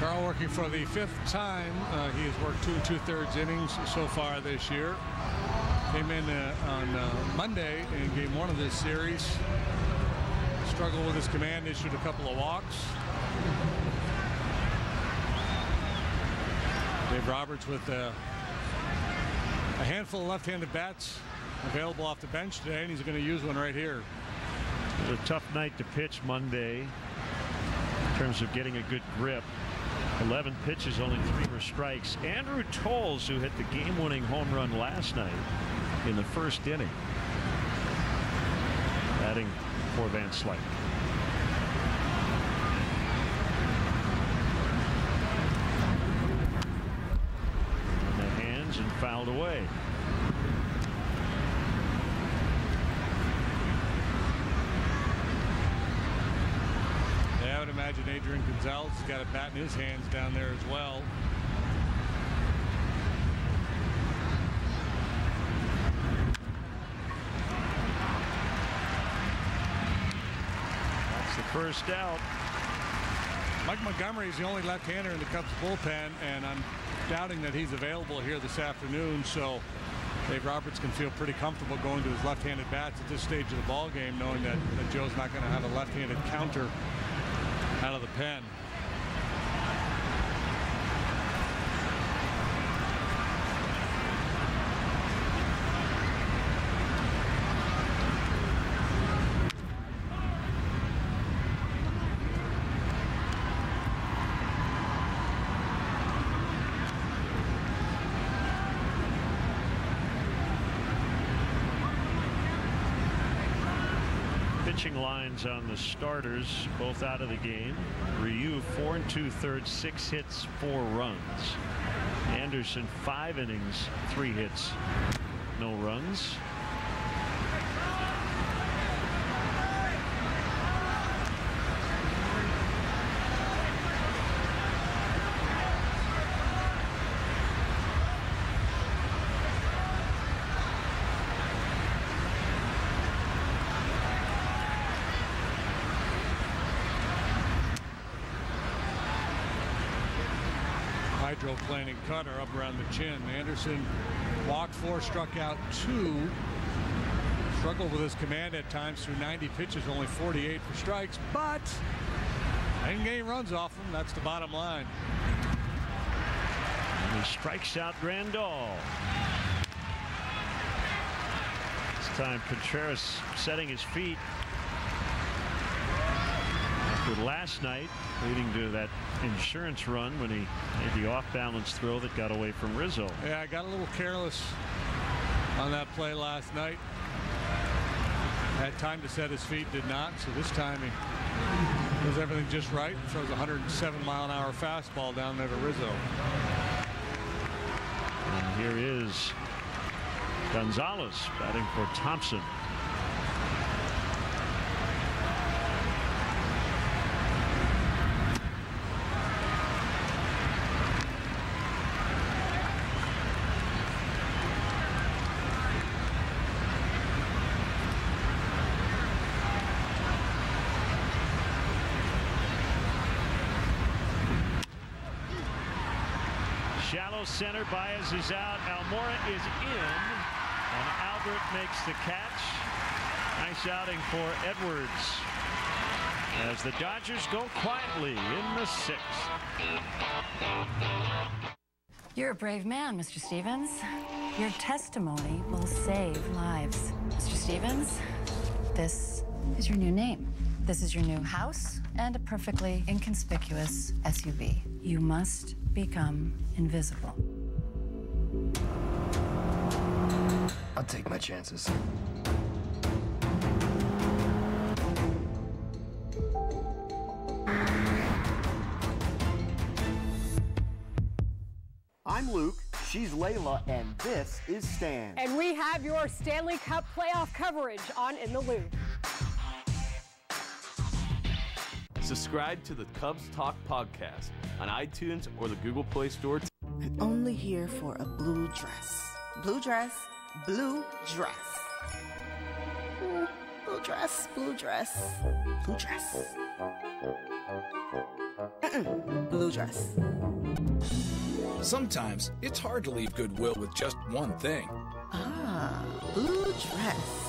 Carl working for the 5th time. He has worked 2 2/3 innings so far this year. Came in on Monday in Game 1 of this series. Struggled with his command, issued a couple of walks. Dave Roberts with a handful of left-handed bats available off the bench today, and he's going to use one right here. It was a tough night to pitch Monday in terms of getting a good grip. 11 pitches, only 3 were strikes. Andrew Tolles, who hit the game-winning home run last night in the first inning, batting for Van Slyke. In the hands and fouled away. Yeah, I would imagine Adrian Gonzalez has got a bat in his hands down there as well. First out. Mike Montgomery is the only left-hander in the Cubs bullpen, and I'm doubting that he's available here this afternoon, so Dave Roberts can feel pretty comfortable going to his left-handed bats at this stage of the ball game, knowing that Joe's not going to have a left-handed counter out of the pen. Pitching lines on the starters, both out of the game. Ryu 4 2/3, 6 hits, 4 runs. Anderson 5 innings, 3 hits, no runs. hydroplaning cutter up around the chin. Anderson walked 4, struck out 2. Struggled with his command at times through 90 pitches, only 48 for strikes, but didn't get any runs off him. That's the bottom line. And he strikes out Grandal. This time Contreras setting his feet after last night, leading to that insurance run when he made the off-balance throw that got away from Rizzo. Yeah, I got a little careless on that play last night. Had time to set his feet, did not. So this time he does everything just right. Throws a 107-mile-an-hour fastball down there to Rizzo. And here is Gonzalez batting for Thompson. Shallow center, Baez is out, Almora is in, and Albert makes the catch. Nice outing for Edwards as the Dodgers go quietly in the 6th. You're a brave man, Mr. Stevens. Your testimony will save lives. Mr. Stevens, this is your new name. This is your new house and a perfectly inconspicuous SUV. You must become invisible. I'll take my chances. I'm Luke, she's Layla, and this is Stan. And we have your Stanley Cup playoff coverage on In the Loop. Subscribe to the Cubs Talk podcast on iTunes or the Google Play Store. I'm only here for a blue dress. Blue dress, blue dress. Blue dress, blue dress, blue dress. Blue dress. Sometimes it's hard to leave Goodwill with just one thing. Ah, blue dress.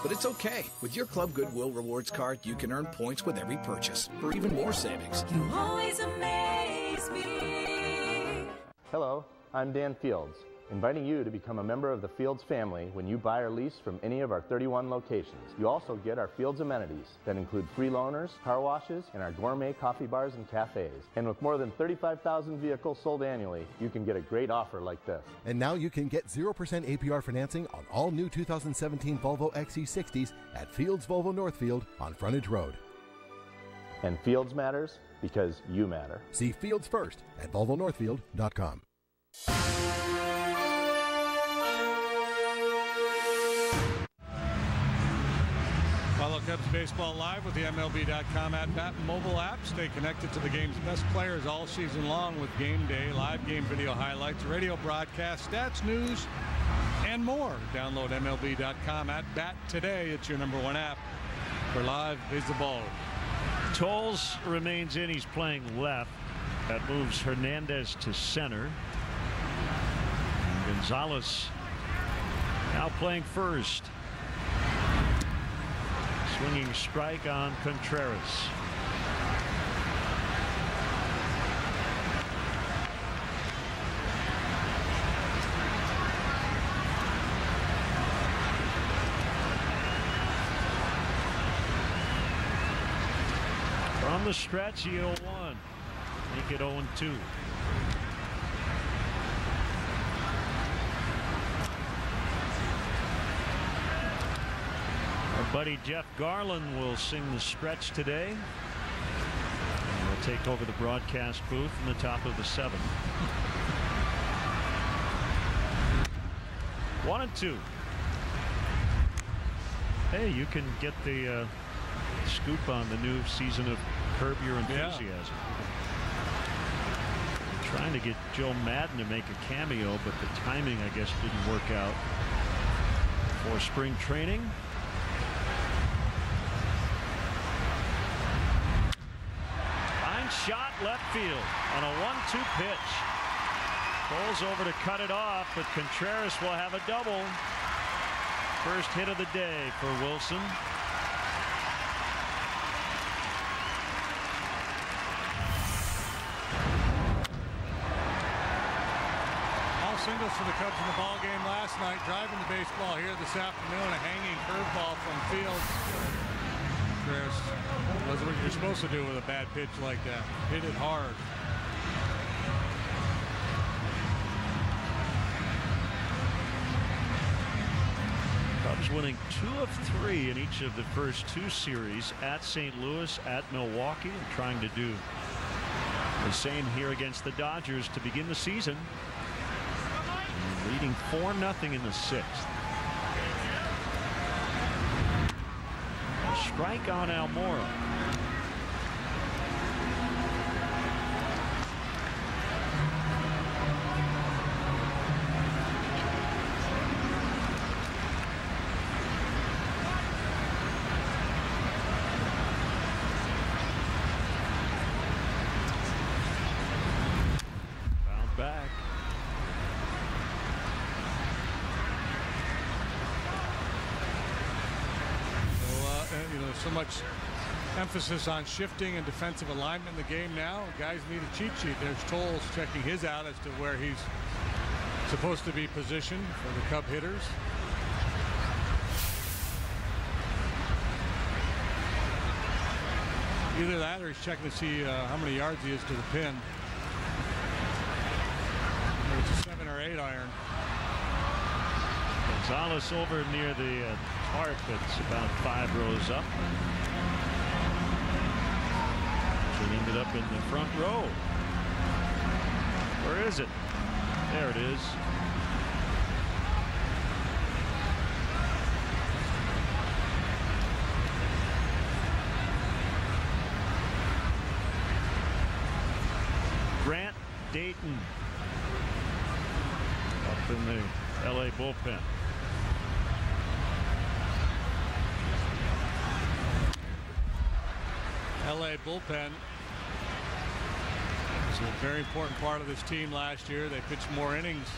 But it's okay. With your Club Goodwill Rewards card, you can earn points with every purchase for even more savings. You always amaze me. Hello, I'm Dan Fields, inviting you to become a member of the Fields family when you buy or lease from any of our 31 locations. You also get our Fields amenities that include free loaners, car washes, and our gourmet coffee bars and cafes. And with more than 35,000 vehicles sold annually, you can get a great offer like this. And now you can get 0% APR financing on all new 2017 Volvo XC60s at Fields Volvo Northfield on Frontage Road. And Fields matters because you matter. See Fields first at volvonorthfield.com. Follow Cubs Baseball live with the MLB.com at-bat mobile app. Stay connected to the game's best players all season long with game day, live game video highlights, radio broadcasts, stats, news, and more. Download MLB.com at-bat today. It's your #1 app for live baseball. Tolles remains in. He's playing left. That moves Hernandez to center. And Gonzalez now playing first. Swinging strike on Contreras. From the stretch, he 0-1. Make it 0-2. Our buddy Jeff Garland will sing the stretch today. And we'll take over the broadcast booth from the top of the 7th. 1-2. Hey, you can get the scoop on the new season of Curb Your Enthusiasm. Trying to get Joe Madden to make a cameo, but the timing, I guess, didn't work out for spring training. Fine shot left field on a 1-2 pitch. Pulls over to cut it off, but Contreras will have a double. First hit of the day for Wilson. All singles for the Cubs in the ball game last night. Driving the baseball here this afternoon. A hanging curveball from Fields. Contreras does what you're supposed to do with a bad pitch like that. Hit it hard. Cubs winning 2 of 3 in each of the first 2 series at St. Louis, at Milwaukee, and trying to do the same here against the Dodgers to begin the season. And leading 4-0 in the 6th. A strike on Almora. So much emphasis on shifting and defensive alignment in the game now. Guys need a cheat sheet. There's Tolles checking his out as to where he's supposed to be positioned for the Cub hitters. Either that or he's checking to see how many yards he is to the pin. It's a 7 or 8 iron. Gonzalez over near the tarp. It's about 5 rows up. He ended up in the front row. Where is it? There it is. Grant Dayton up in the LA bullpen. LA bullpen is a very important part of this team last year. They pitched more innings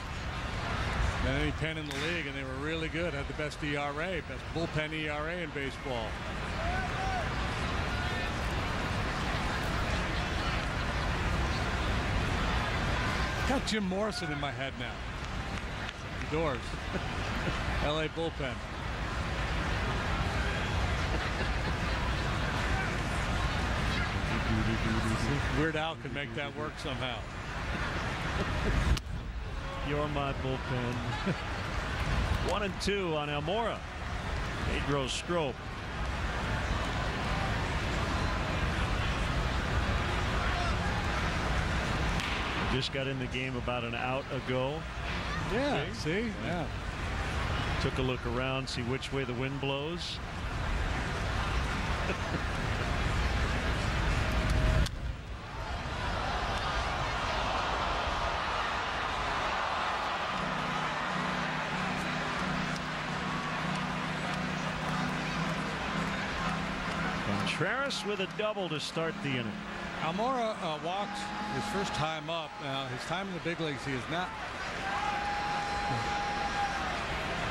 than any pen in the league, and they were really good. Had the best ERA, best bullpen ERA in baseball. Got Jim Morrison in my head now. The Doors. LA bullpen. Weird Al could make that work somehow. You're my bullpen. 1-2 on Almora. Pedro Strop. Just got in the game about an out ago. Yeah, see? Yeah. Took a look around, see which way the wind blows. Contreras with a double to start the inning. Almora walked his first time up. His time in the big leagues, he has not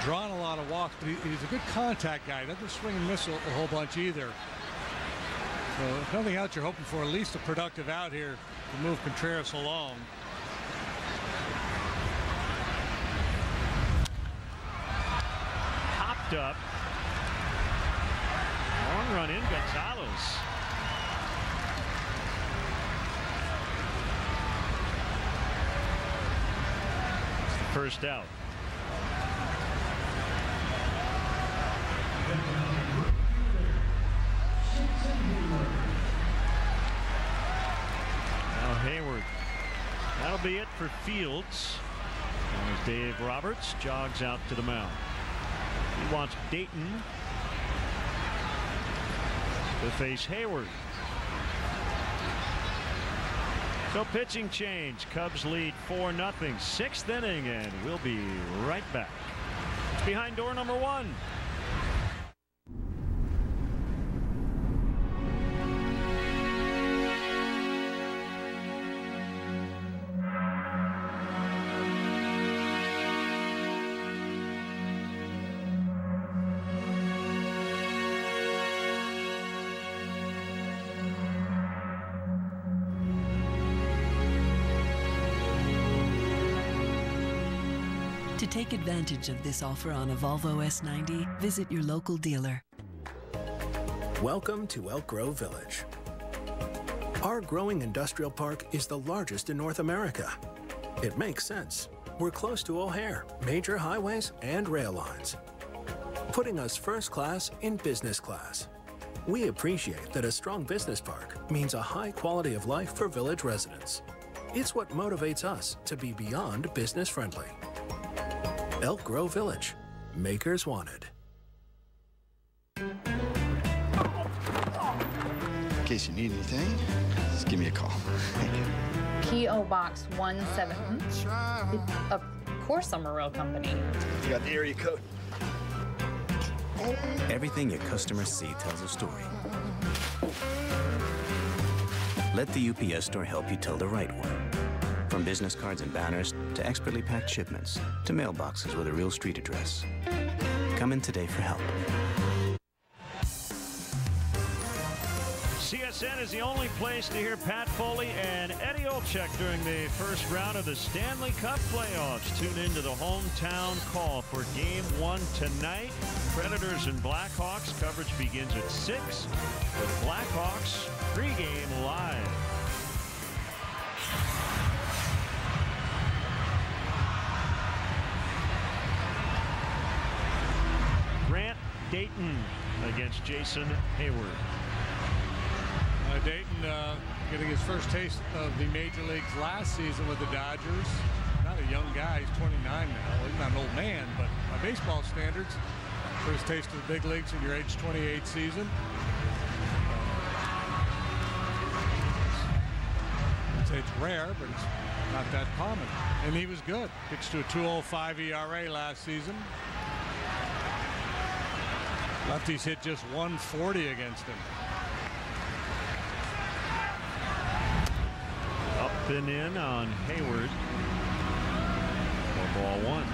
drawn a lot of walks, but he's a good contact guy. He doesn't swing and miss a whole bunch either. So if nothing else, you're hoping for at least a productive out here to move Contreras along. Popped up. Long run in Gonzalez. It's the first out. Now Hayward. That'll be it for Fields. As Dave Roberts jogs out to the mound. He wants Dayton to face Hayward. So pitching change. Cubs lead 4-0. 6th inning, and we'll be right back. Behind door number 1. To take advantage of this offer on a Volvo S90, visit your local dealer. Welcome to Elk Grove Village. Our growing industrial park is the largest in North America. It makes sense. We're close to O'Hare, major highways, and rail lines, putting us first class in business class. We appreciate that a strong business park means a high quality of life for village residents. It's what motivates us to be beyond business friendly. Elk Grove Village, makers wanted. In case you need anything, just give me a call. P.O. Box 17. Of course I'm a real company. You got the area code. Everything your customers see tells a story. Let the UPS store help you tell the right one. From business cards and banners to expertly packed shipments to mailboxes with a real street address. Come in today for help. CSN is the only place to hear Pat Foley and Eddie Olczyk during the first round of the Stanley Cup playoffs. Tune into the hometown call for Game 1 tonight. Predators and Blackhawks. Coverage begins at 6 with Blackhawks pregame live. Grant Dayton against Jason Hayward. Dayton getting his first taste of the major leagues last season with the Dodgers. Not a young guy, he's 29 now. Well, he's not an old man, but by baseball standards, first taste of the big leagues in your age 28 season. I'd say it's rare, but it's not that common. And he was good. Pitched to a 2.05 ERA last season. Lefties hit just 140 against him. Up and in on Hayward for ball one.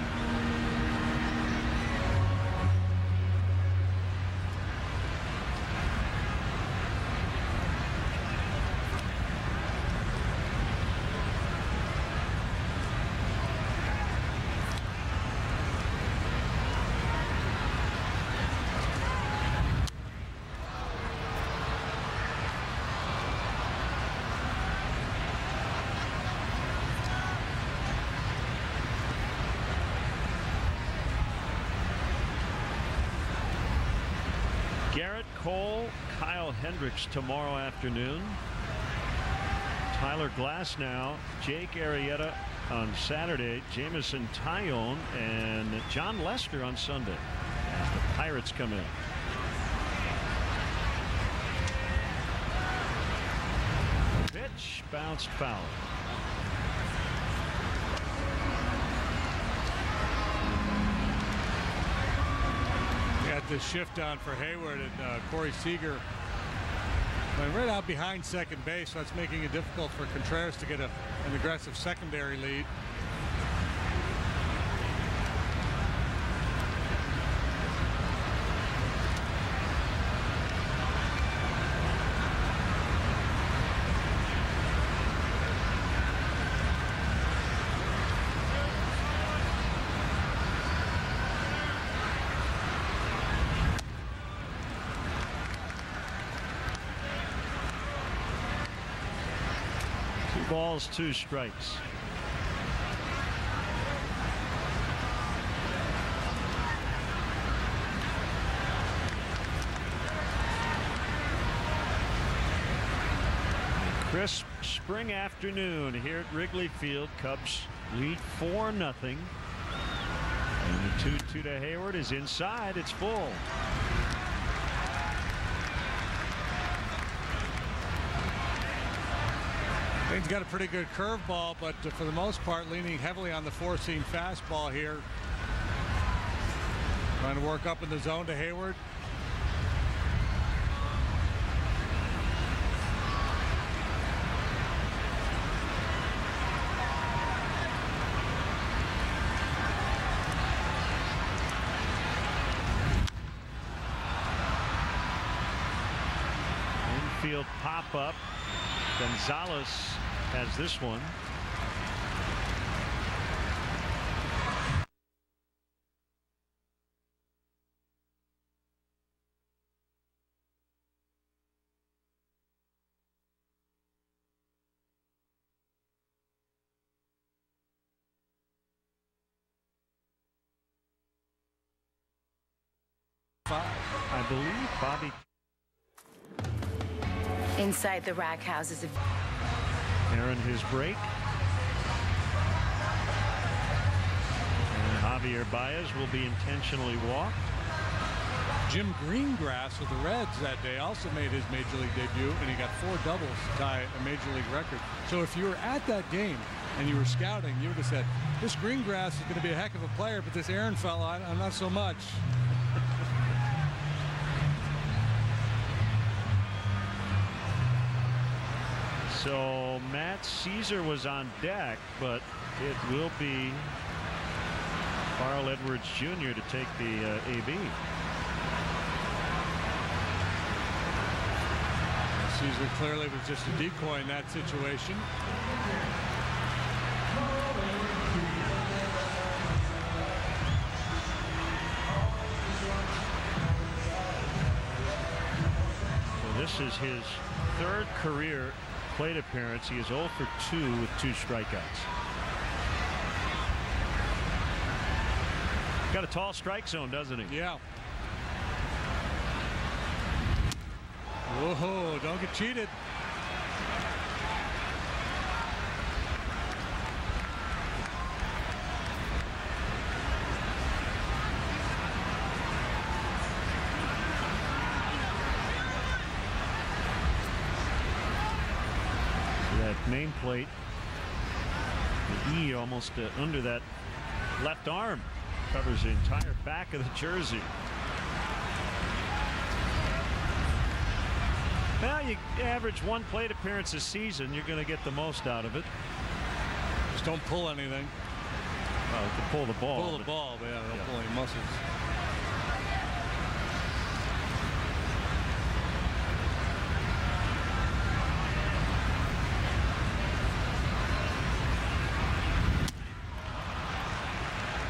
Cole, Kyle Hendricks tomorrow afternoon. Tyler Glasnow, Jake Arrieta on Saturday, Jamison Tyone, and John Lester on Sunday as the Pirates come in. Pitch bounced foul. The shift on for Hayward, and Corey Seager went right out behind second base, so that's making it difficult for Contreras to get an aggressive secondary lead. Balls, 2 strikes. Crisp spring afternoon here at Wrigley Field. Cubs lead 4-0. And the 2-2 to Hayward is inside. It's full. He's got a pretty good curveball, but for the most part leaning heavily on the 4-seam fastball here. Trying to work up in the zone to Hayward. Infield pop-up. Gonzalez has this one. I believe Bobby. Inside the rack houses. Aaron his break. And Javier Baez will be intentionally walked. Jim Greengrass with the Reds that day also made his Major League debut, and he got 4 doubles to tie a Major League record. So if you were at that game and you were scouting, you would have said, this Greengrass is going to be a heck of a player, but this Aaron fella, I'm not so much. So Matt Caesar was on deck, but it will be Carl Edwards Jr. to take the AB. Caesar clearly was just a decoy in that situation. So this is his 3rd career plate appearance. He is 0 for 2 with 2 strikeouts. Got a tall strike zone, doesn't he? Yeah. Whoa, don't get cheated. That nameplate, the E almost under that left arm, covers the entire back of the jersey. Well, you average 1 plate appearance a season, you're going to get the most out of it. Just don't pull anything. Well, you can pull the ball. Pull the ball, but yeah, don't pull any muscles.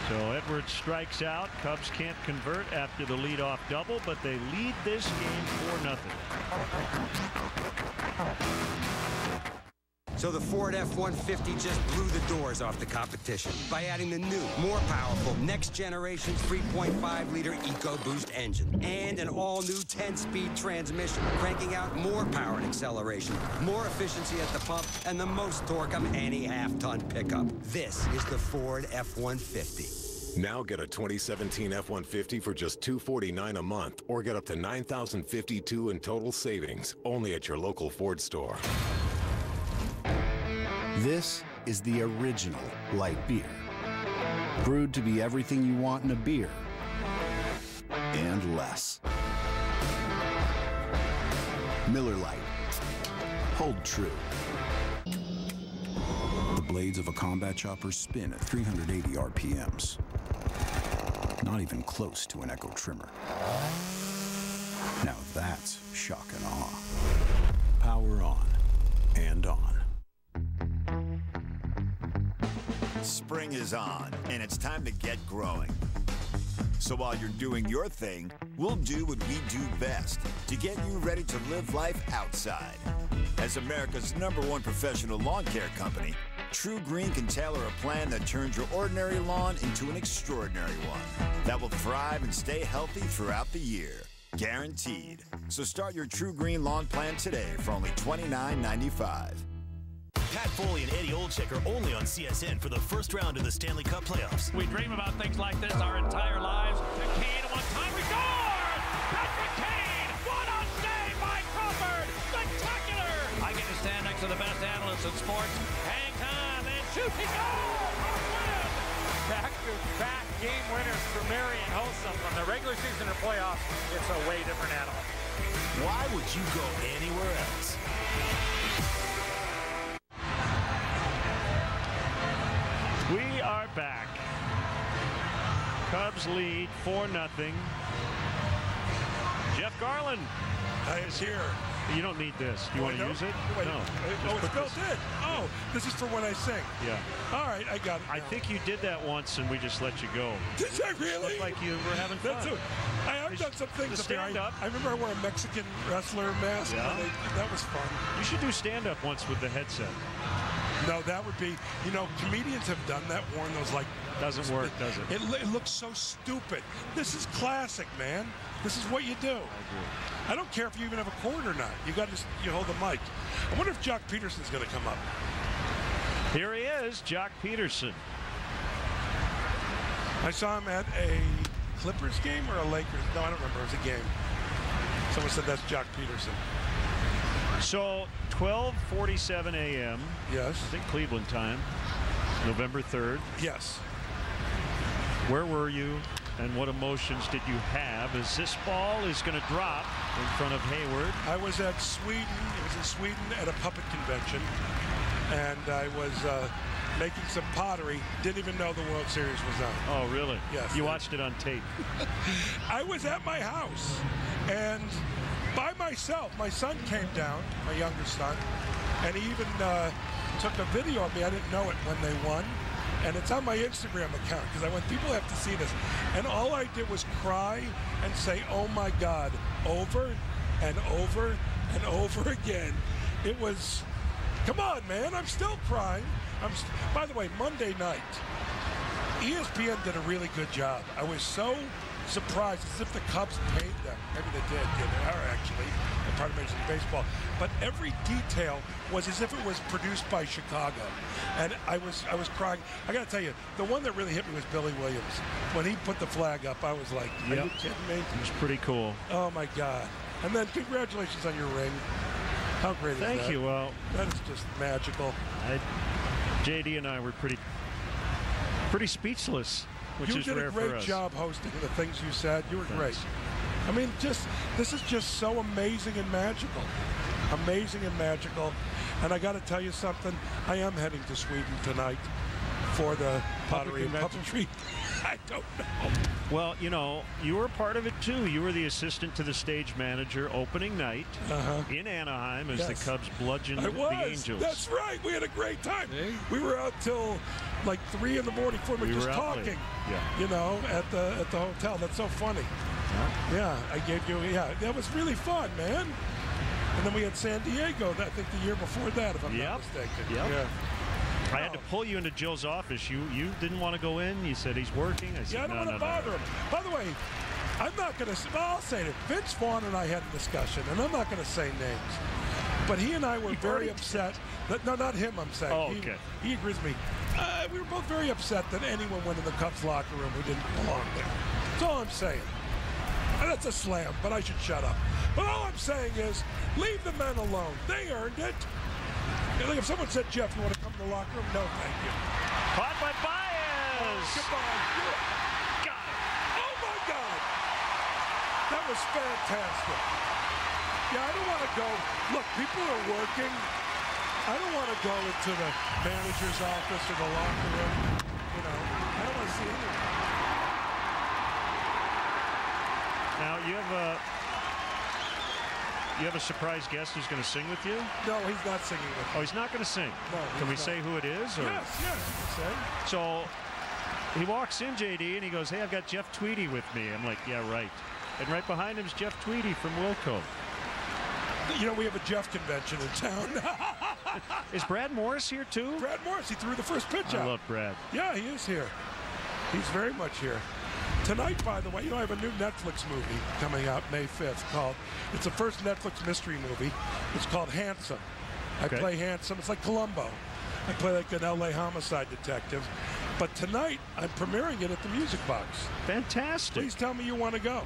So Edwards strikes out. Cubs can't convert after the leadoff double, but they lead this game 4-0. So the Ford F-150 just blew the doors off the competition by adding the new, more powerful, next-generation 3.5-liter EcoBoost engine and an all-new 10-speed transmission, cranking out more power and acceleration, more efficiency at the pump, and the most torque of any half-ton pickup. This is the Ford F-150. Now get a 2017 F-150 for just $249 a month, or get up to $9,052 in total savings, only at your local Ford store. This is the original light beer, brewed to be everything you want in a beer, and less. Miller Lite. Hold true. The blades of a combat chopper spin at 380 RPMs. Not even close to an Echo trimmer. Now that's shock and awe. Power on and on. Spring is on, and it's time to get growing. So while you're doing your thing, we'll do what we do best to get you ready to live life outside. As America's #1 professional lawn care company, True Green can tailor a plan that turns your ordinary lawn into an extraordinary one that will thrive and stay healthy throughout the year. Guaranteed. So start your True Green lawn plan today for only $29.95. Pat Foley and Eddie Olczyk are only on CSN for the first round of the Stanley Cup playoffs. We dream about things like this our entire lives. Kane, one-time scored! Patrick Kane! What a save by Crawford! Spectacular! I get to stand next to the best analysts in sports. Hang time and shoot to go! Back-to-back game winners for Marion Hossam. From the regular season to playoffs, it's a way different animal. Why would you go anywhere else? We are back. Cubs lead 4-0. Jeff Garland is here. You don't need this. Do you want to use it? Wait, no. Oh, it's built in. Oh, this is for when I sing. Yeah. All right, I got it. I think you did that once, and we just let you go. Did I really? Looked like you were having fun. I've done some things up there. I remember I wore a Mexican wrestler mask. Yeah. And that was fun. You should do stand-up once with the headset. No, that would be, comedians have done that, worn those like... Doesn't work, does it? It looks so stupid. This is classic, man. This is what you do. I agree. I don't care if you even have a cord or not. You hold the mic. I wonder if Jock Peterson's going to come up. Here he is, Jock Peterson. I saw him at a Clippers game or a Lakers. No, I don't remember. It was a game. Someone said that's Jock Peterson. So 12:47 a.m. Yes. I think Cleveland time, November 3rd. Yes. Where were you, and what emotions did you have as this ball is going to drop in front of Hayward? I was at Sweden. It was in Sweden at a puppet convention, and I was making some pottery. Didn't even know the World Series was on. Oh, really? Yes. You watched it on tape. I was at my house, and by myself. My son came down, my younger son, and he even took a video of me. I didn't know it when they won. And it's on my Instagram account because I want people to have to see this. And all I did was cry and say, oh my God, over and over and over again. It was, come on, man, I'm still crying. By the way, Monday night, ESPN did a really good job. I was so surprised, as if the Cubs paid them. Maybe they did. Yeah, they are actually a part of Major League Baseball. But every detail was as if it was produced by Chicago. And I was crying. I got to tell you, the one that really hit me was Billy Williams. When he put the flag up, I was like, are you kidding me? It was pretty cool. Oh, my God. And then congratulations on your ring. How great is that? Thank you. Well, that is just magical. JD and I were pretty speechless. Which is rare for us. You did a great job hosting the things you said. You were great. I mean, this is just so amazing and magical. Amazing and magical. And I got to tell you something. I am heading to Sweden tonight for the pottery and puppetry. I don't know. Well, you were part of it too. You were the assistant to the stage manager opening night in Anaheim as the Cubs bludgeoned the Angels. That's right. We had a great time. Hey. We were out till like 3 in the morning before we were just talking. Yeah. At the hotel. That's so funny. Yeah, I gave you. Yeah, that was really fun, man. And then we had San Diego. I think the year before that, if I'm not mistaken. Yep. Yeah. I had to pull you into Jill's office. You didn't want to go in. You said he's working. I said, I don't want to bother him. By the way, I'm not going to. Well, I'll say it. Vince Vaughn and I had a discussion, and I'm not going to say names. But he and I were very upset. No, not him, I'm saying. Oh, okay. He agrees with me. We were both very upset that anyone went in the Cubs locker room who didn't belong there. That's all I'm saying. And that's a slam, but I should shut up. But all I'm saying is, leave the men alone. They earned it. Like if someone said, Jeff, you want to come to the locker room? No, thank you. Caught by Baez. Oh, goodbye. Got it. Oh, my God. That was fantastic. Yeah, I don't want to go. Look, people are working. I don't want to go into the manager's office or the locker room. I don't want to see anyone. Now, you have a surprise guest who's going to sing with you? No, he's not singing with me. Oh, he's not going to sing? No. Can we say who it is? Or? Yes, you can say. So he walks in, JD, and he goes, hey, I've got Jeff Tweedy with me. I'm like, yeah, right. And right behind him is Jeff Tweedy from Wilco. We have a Jeff convention in town. Is Brad Morris here, too? Brad Morris. He threw the first pitch out. I love Brad. Yeah, he is here. He's very much here. Tonight, by the way, I have a new Netflix movie coming out May 5th called, it's the first Netflix mystery movie. It's called Handsome. I play Handsome. It's like Columbo. I play like an LA homicide detective. But tonight, I'm premiering it at the Music Box. Fantastic. Please tell me you want to go.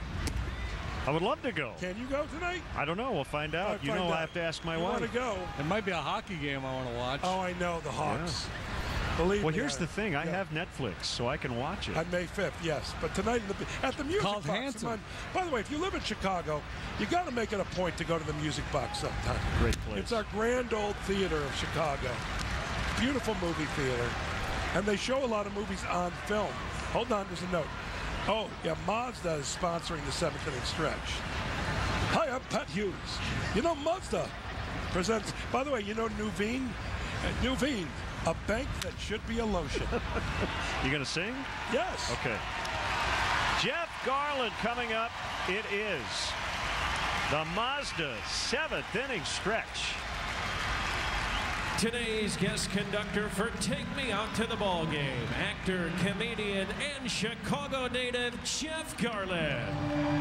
I would love to go. Can you go tonight? I don't know. We'll find out. I have to ask my wife. I want to go. It might be a hockey game I want to watch. Oh, I know. The Hawks. Yeah. Believe well, me, here's the thing. I have Netflix, so I can watch it. On May 5th, yes. But tonight at the Music Called Box. Handsome. By the way, if you live in Chicago, you got to make it a point to go to the Music Box sometime. Great place. It's our grand old theater of Chicago. Beautiful movie theater. And they show a lot of movies on film. Hold on, there's a note. Oh, yeah, Mazda is sponsoring the 7th inning stretch. Hi, I'm Pat Hughes. Mazda presents, by the way, Nuveen? Nuveen, a bank that should be a lotion. You going to sing? Yes. Okay. Jeff Garland coming up. It is the Mazda 7th inning stretch. Today's guest conductor for Take Me Out to the Ball Game, actor, comedian, and Chicago native Jeff Garland.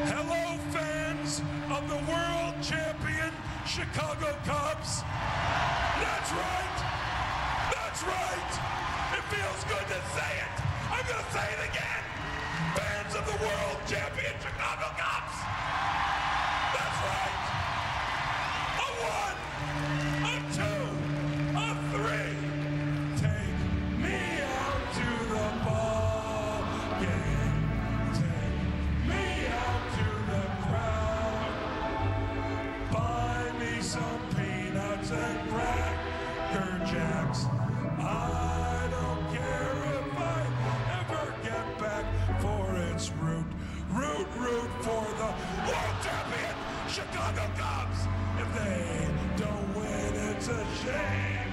Hello, fans of the world champion Chicago Cubs. That's right. That's right. It feels good to say it. I'm going to say it again. Fans of the world champion Chicago Cubs. That's right. A 1, a 2, a 3. Take me out to the ball game. Take me out to the crowd. Buy me some peanuts and Cracker Jacks. I don't care if I ever get back, for it's root for the world champion Chicago Cubs. If they don't win, it's a shame.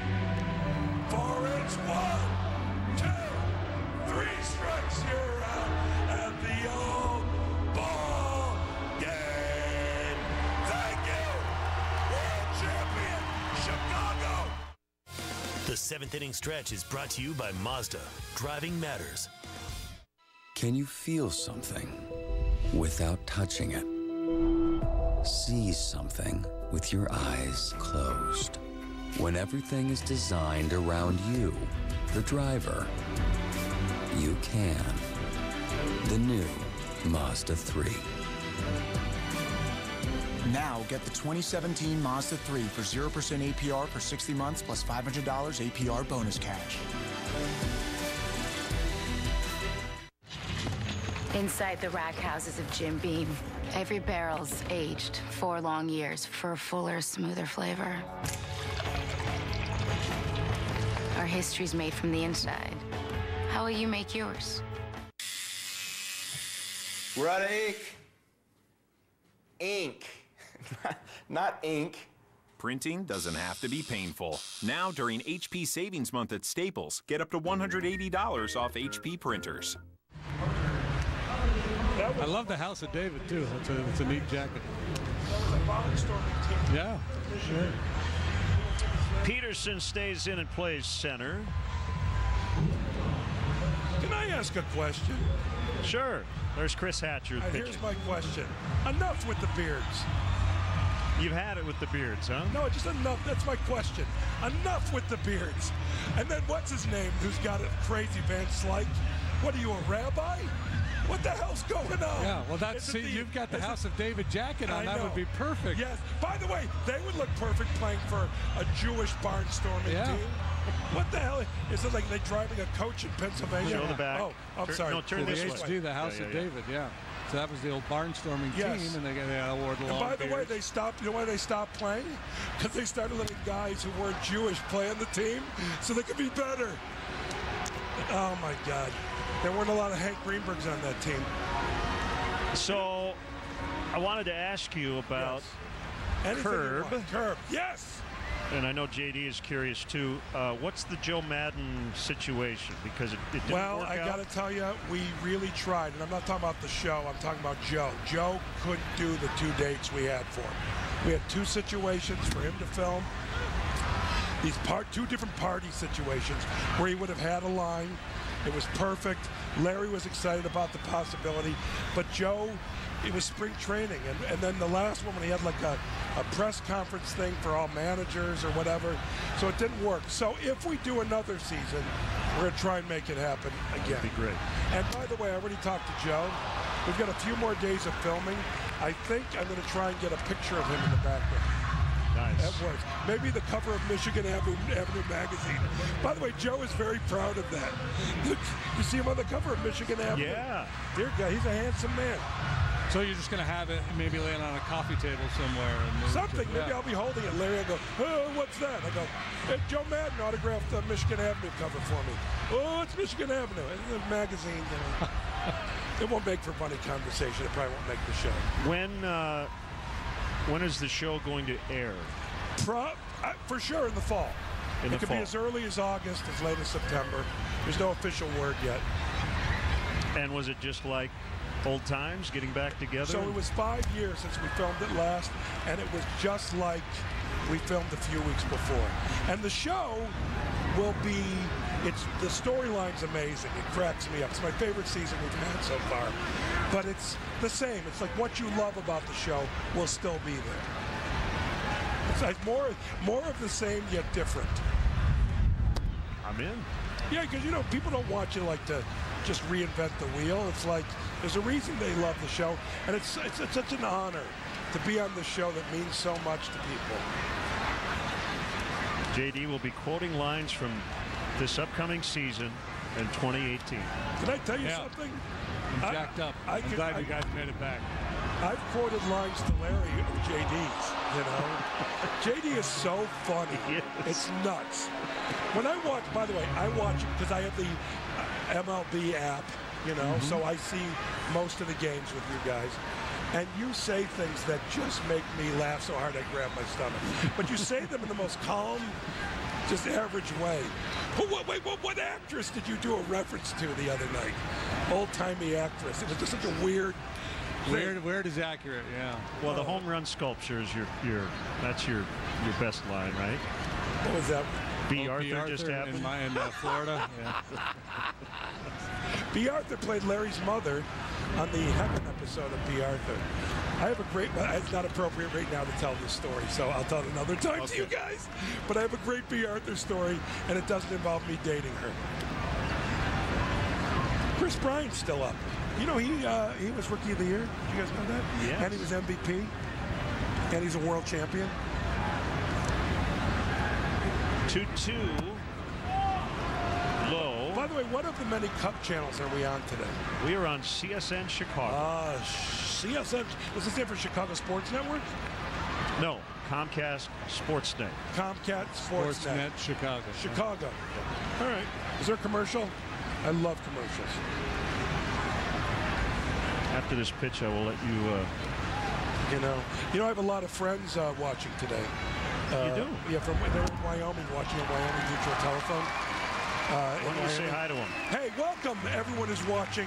For it's 1, 2, 3 strikes, you're out at the old ball game. Thank you, world champion Chicago. The 7th inning stretch is brought to you by Mazda. Driving matters. Can you feel something without touching it? See something with your eyes closed. When everything is designed around you, the driver, you can. The new Mazda 3. Now get the 2017 Mazda 3 for 0% APR for 60 months plus $500 APR bonus cash. Inside the rack houses of Jim Beam, every barrel's aged 4 long years for a fuller, smoother flavor. Our history's made from the inside. How will you make yours? We're out of ink. Ink. Not ink. Printing doesn't have to be painful. Now, during HP Savings Month at Staples, get up to $180 off HP printers. I love the House of David, too. It's a neat jacket. Yeah, sure. Peterson stays in and plays center. Can I ask a question? Sure. There's Chris Hatcher pitching. Here's my question. Enough with the beards. You've had it with the beards, huh? No, just enough. That's my question. Enough with the beards. And then what's his name who's got a crazy Van Slyke? What are you, a rabbi? What the hell's going on? Yeah, well, you've got the House of David jacket on. That would be perfect. Yes. By the way, they would look perfect playing for a Jewish barnstorming team. What the hell? Is it like they driving a coach in Pennsylvania? Show the back. Oh, I'm sorry. No, turn this way. The House of David, yeah. So that was the old barnstorming team, and they wore the long And by the way, beards. they stopped. You know why they stopped playing? Because they started letting guys who weren't Jewish play on the team, so they could be better. Oh my God, there weren't a lot of Hank Greenbergs on that team. So, I wanted to ask you about Curb. Curb, yes. And I know JD is curious too. What's the Joe Madden situation? Because it didn't work out. Well, I got to tell you, we really tried. And I'm not talking about the show. I'm talking about Joe. Joe couldn't do the 2 dates we had for him. We had 2 situations for him to film. These 2 different party situations where he would have had a line. It was perfect. Larry was excited about the possibility. But Joe, it was spring training. And then the last one, when he had like a press conference thing for all managers or whatever. So it didn't work. So if we do another season, we're going to try and make it happen again. That'd be great. And by the way, I already talked to Joe. We've got a few more days of filming. I think I'm going to try and get a picture of him in the background. Nice. That works. Maybe the cover of Michigan Avenue magazine. By the way, Joe is very proud of that. You see him on the cover of Michigan Avenue? Yeah. Dear God, he's a handsome man. So you're just going to have it maybe laying on a coffee table somewhere. Something. Maybe I'll be holding it. Larry will go, oh, what's that? I go, hey, Joe Madden autographed the Michigan Avenue cover for me. Oh, it's Michigan Avenue. It's a magazine. It won't make for funny conversation. It probably won't make the show. When is the show going to air? For sure in the fall. It could be as early as August, as late as September. There's no official word yet. And was it just like old times, getting back together? So it was 5 years since we filmed it last, and it was just like we filmed a few weeks before. And the show will be, the storyline's amazing. It cracks me up. It's my favorite season we've had so far. But it's the same. It's like what you love about the show will still be there. It's like more of the same yet different. I'm in. Yeah, because, people don't want you like to just reinvent the wheel. It's like there's a reason they love the show, and it's such an honor to be on the show that means so much to people. JD will be quoting lines from this upcoming season in 2018. Can I tell you something? I'm jacked up. I'm glad you guys made it back. I've quoted lines to Larry of JD's, JD is so funny. It's nuts. When I watch, by the way, I watch because I have the MLB app, so I see most of the games with you guys. And you say things that just make me laugh so hard I grab my stomach. But you say them in the most calm, just average way. What actress did you do a reference to the other night? Old-timey actress. It was just such a weird... Weird is accurate, yeah. Well, the home run sculpture is that's your best line, right? What was that? B. Arthur just happened. In Florida. Yeah. B. Arthur played Larry's mother on the Heaven episode of B. Arthur. I have a great, it's not appropriate right now to tell this story, so I'll tell it another time to you guys. But I have a great B. Arthur story, and it doesn't involve me dating her. Chris Bryant's still up. He was Rookie of the Year. Did you guys know that? Yes. And he was MVP. And he's a world champion. 2-2. Low. By the way, what of the many Cup channels are we on today? We are on CSN Chicago. CSN, does this stand for Chicago Sports Network? No, Comcast Sportsnet. Comcast Sportsnet. Chicago. Chicago. All right. Is there a commercial? I love commercials. After this pitch, I will let you... I have a lot of friends watching today. You do? Yeah, they're in Wyoming watching at Wyoming Mutual Telephone. Why don't you say hi to them? Hey, welcome everyone who's watching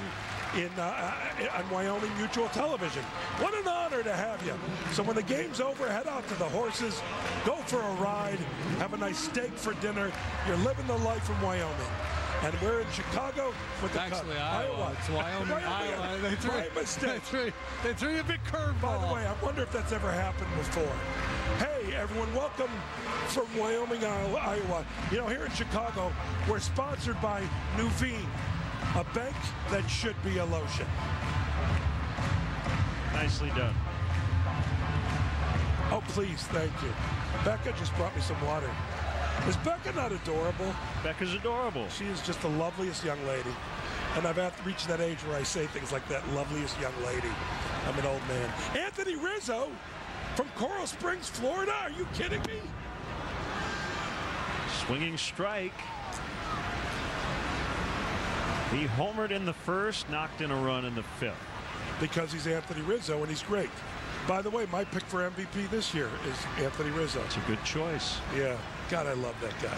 on Wyoming Mutual Television. What an honor to have you. So when the game's over, head out to the horses, go for a ride, have a nice steak for dinner. You're living the life from Wyoming. And we're in Chicago with the Actually, Iowa. It's Wyoming, Iowa. My mistake. They threw you a big curveball. By the way, I wonder if that's ever happened before. Hey, everyone, welcome from Wyoming, Iowa. Here in Chicago, we're sponsored by Nuveen, a bank that should be a lotion. Nicely done. Oh, please, thank you. Becca just brought me some water. Is Becca not adorable? Becca's adorable. She is just the loveliest young lady. And I've reached that age where I say things like that, loveliest young lady. I'm an old man. Anthony Rizzo from Coral Springs, Florida. Are you kidding me? Swinging strike. He homered in the first, knocked in a run in the fifth. Because he's Anthony Rizzo, and he's great. By the way, my pick for MVP this year is Anthony Rizzo. It's a good choice. Yeah. God, I love that guy.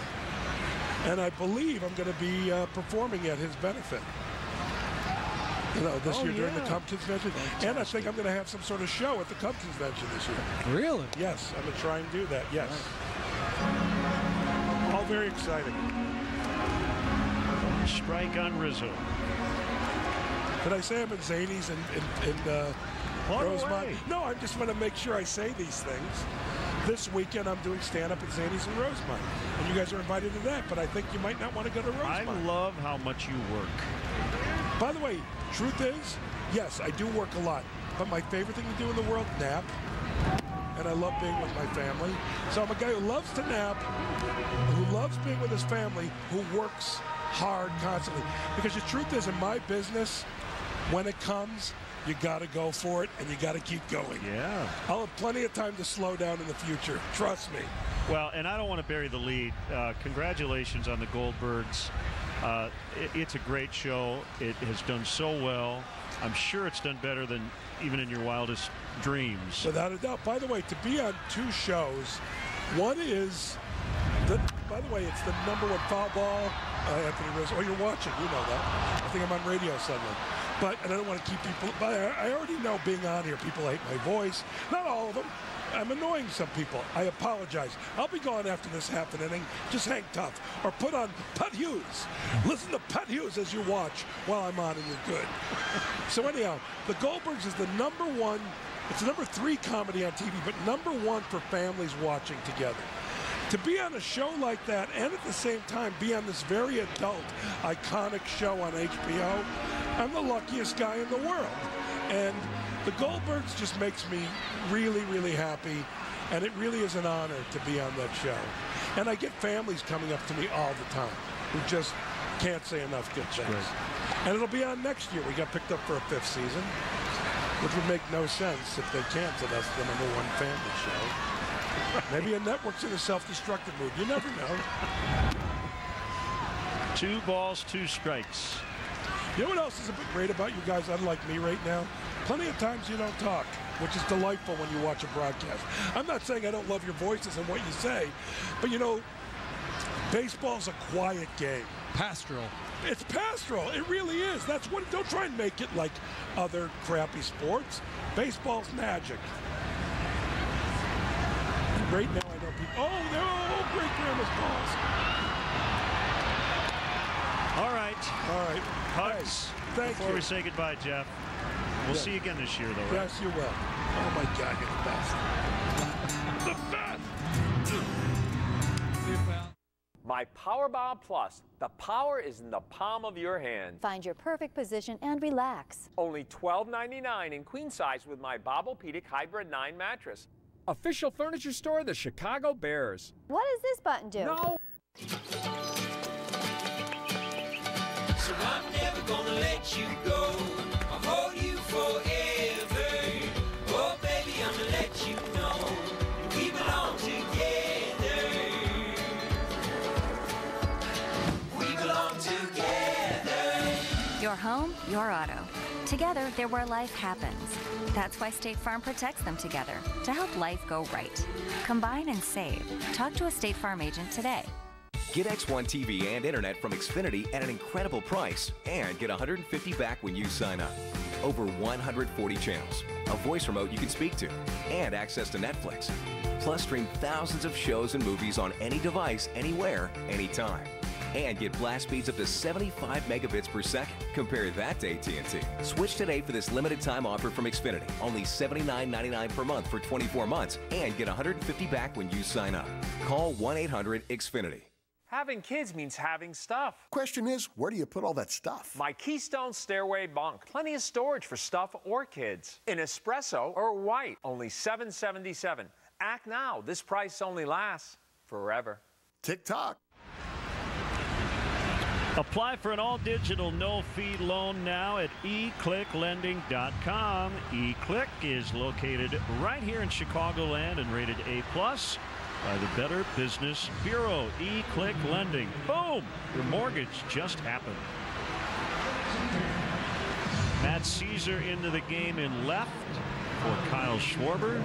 And I believe I'm going to be performing at his benefit. This year during the Cub Convention. Fantastic. And I think I'm going to have some sort of show at the Cub Convention this year. Really? Yes, I'm going to try and do that, yes. Nice. All very exciting. One strike on Rizzo. Did I say I'm in Zanies and Rosemont? No, I just want to make sure I say these things. This weekend, I'm doing stand-up at Zanies and Rosemont. And you guys are invited to that, but I think you might not want to go to Rosemont. I love how much you work. By the way, truth is, yes, I do work a lot. But my favorite thing to do in the world, nap. And I love being with my family. So I'm a guy who loves to nap, who loves being with his family, who works hard constantly. Because the truth is, in my business, when it comes, you got to go for it, and you got to keep going. Yeah. I'll have plenty of time to slow down in the future. Trust me. Well, and I don't want to bury the lead. Congratulations on the Goldbergs. It's a great show. It has done so well. I'm sure it's done better than even in your wildest dreams. Without a doubt. By the way, to be on two shows, one is, by the way, it's the #1 foul ball. Anthony Rizzo. Oh, you're watching. You know that. I think I'm on radio suddenly. But and I don't want to keep people. But I already know being on here, people hate my voice. Not all of them. I'm annoying some people. I apologize. I'll be gone after this half an inning. Just hang tough. Or put on Pat Hughes. Listen to Pat Hughes as you watch while I'm on and you're good. So anyhow, The Goldbergs is the #1. It's the #3 comedy on TV, but #1 for families watching together. To be on a show like that and at the same time be on this very adult, iconic show on HBO, I'm the luckiest guy in the world. And The Goldbergs just makes me really, really happy, and it really is an honor to be on that show. And I get families coming up to me all the time who just can't say enough good things. Right. And it'll be on next year. We got picked up for a 5th season, which would make no sense if they cancel us, the #1 family show. Maybe a network's in a self-destructive mood. You never know. 2 balls, 2 strikes. You know what else is a bit great about you guys, unlike me right now? Plenty of times you don't talk, which is delightful when you watch a broadcast. I'm not saying I don't love your voices and what you say, but you know, baseball's a quiet game. Pastoral. It's pastoral. It really is. That's what. Don't try and make it like other crappy sports. Baseball's magic. And right now I know people. Oh, no! Great grandma's balls. All right. All right. Hugs. Hey, thank Before you. we say goodbye, Jeff. We'll see you again this year, though, right? Yes, you will. Oh, my God, you're the best. The best! My Powerbomb Plus. The power is in the palm of your hand. Find your perfect position and relax. Only $12.99 in queen size with my Bobopedic Hybrid 9 mattress. Official furniture store of the Chicago Bears. What does this button do? No. So I'm never gonna let you go. I'll hold you forever. Oh, baby, I'm gonna let you know we belong together. We belong together. Your home, your auto. Together, they're where life happens. That's why State Farm protects them together, to help life go right. Combine and save. Talk to a State Farm agent today. Get X1 TV and internet from Xfinity at an incredible price and get $150 back when you sign up. Over 140 channels, a voice remote you can speak to, and access to Netflix. Plus, stream thousands of shows and movies on any device, anywhere, anytime. And get blast speeds up to 75 megabits per second. Compare that to AT&T. Switch today for this limited time offer from Xfinity. Only $79.99 per month for 24 months and get $150 back when you sign up. Call 1-800-XFINITY. Having kids means having stuff. Question is, where do you put all that stuff? My Keystone Stairway bunk. Plenty of storage for stuff or kids. In espresso or white. Only $7.77. Act now. This price only lasts forever. Tick-tock. Apply for an all-digital, no-fee loan now at eclicklending.com. eClick is located right here in Chicagoland and rated A+ by the Better Business Bureau. eClick Lending. Boom! Your mortgage just happened. Matt Caesar into the game in left for Kyle Schwarber.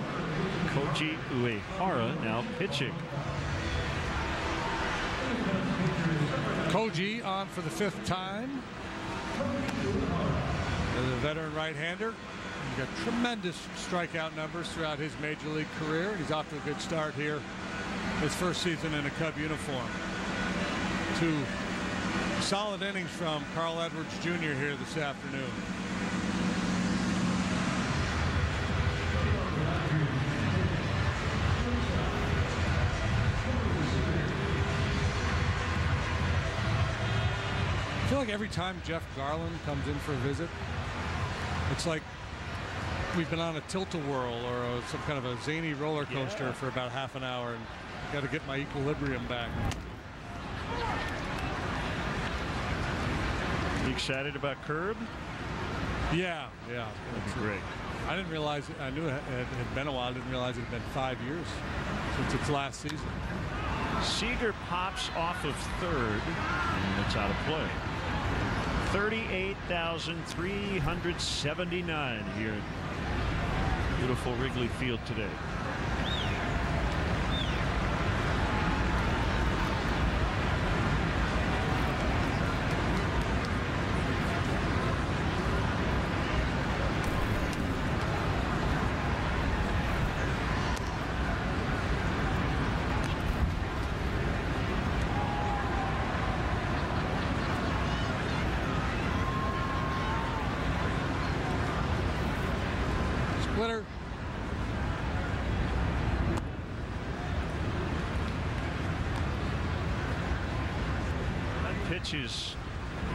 Koji Uehara now pitching. Koji on for the 5th time. The veteran right-hander. He's got tremendous strikeout numbers throughout his major league career. He's off to a good start here. His first season in a Cub uniform. 2 solid innings from Carl Edwards Jr. here this afternoon. I feel like every time Jeff Garland comes in for a visit, it's like we've been on a tilt-a-whirl or some kind of a zany roller coaster for about half an hour, and got to get my equilibrium back. You excited about Curb? Yeah. That's great. I didn't realize, I knew it had been a while. I didn't realize it had been 5 years since its last season. Seager pops off of third, and it's out of play. 38,379 here at beautiful Wrigley Field today. splitter. That pitch is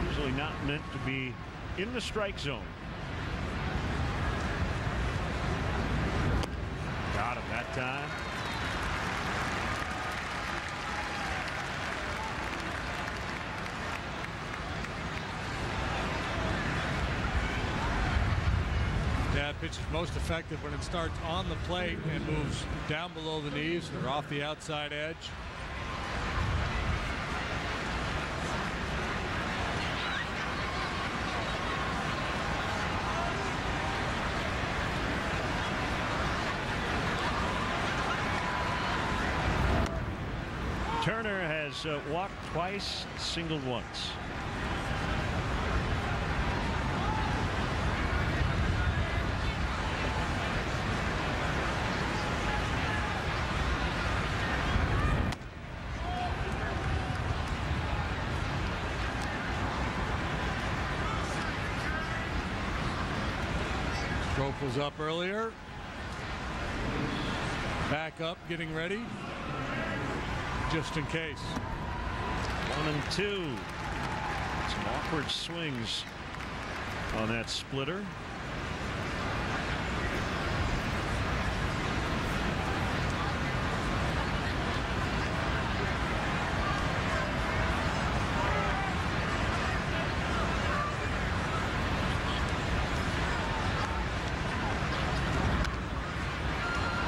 usually not meant to be in the strike zone. Got him that time. That pitch is most effective when it starts on the plate and moves down below the knees or off the outside edge. Turner has walked twice, singled once. Stroke was up earlier. Back up, getting ready. Just in case. 1-2. Some awkward swings on that splitter.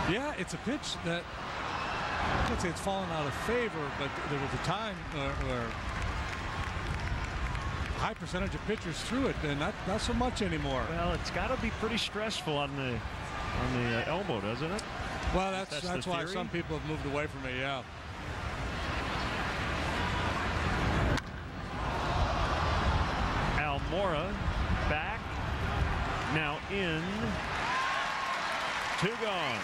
Yeah, it's a pitch that I can't say it's fallen out of favor, but there was a time where a high percentage of pitchers threw it, and not so much anymore. Well, it's got to be pretty stressful on the elbow, doesn't it? Well, that's why some people have moved away from it. Yeah. Almora back, now in, 2 gone.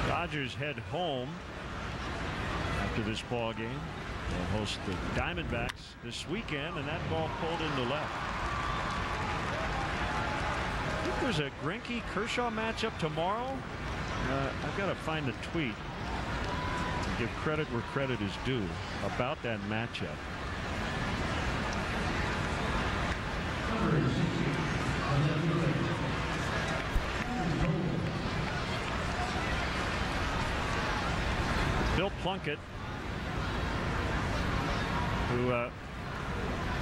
Dodgers head home after this ball game. They'll host the Diamondbacks this weekend, and that ball pulled into left. I think there's a Greinke-Kershaw matchup tomorrow. I've got to find the tweet to give credit where credit is due about that matchup. Bill Plunkett, who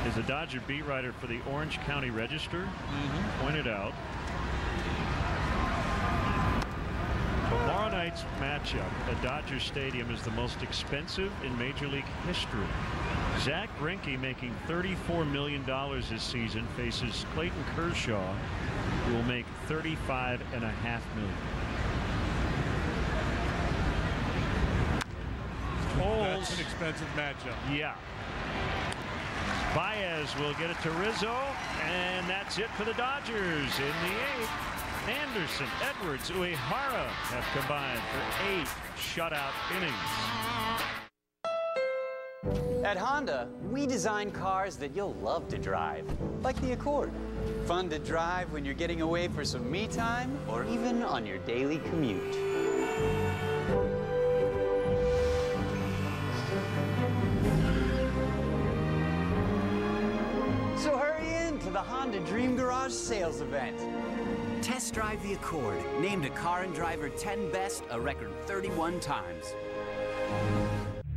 is a Dodger beat writer for the Orange County Register, pointed out tomorrow night's matchup at Dodger Stadium is the most expensive in Major League history. Zach Greinke, making $34 million this season, faces Clayton Kershaw, who will make $35.5 million. That's an expensive matchup. Yeah. Baez will get it to Rizzo, and that's it for the Dodgers in the 8th. Anderson, Edwards, Uehara have combined for 8 shutout innings. At Honda, we design cars that you'll love to drive, like the Accord. Fun to drive when you're getting away for some me time, or even on your daily commute. So hurry in to the Honda Dream Garage sales event. Test drive the Accord, named a Car and Driver 10 Best a record 31 times.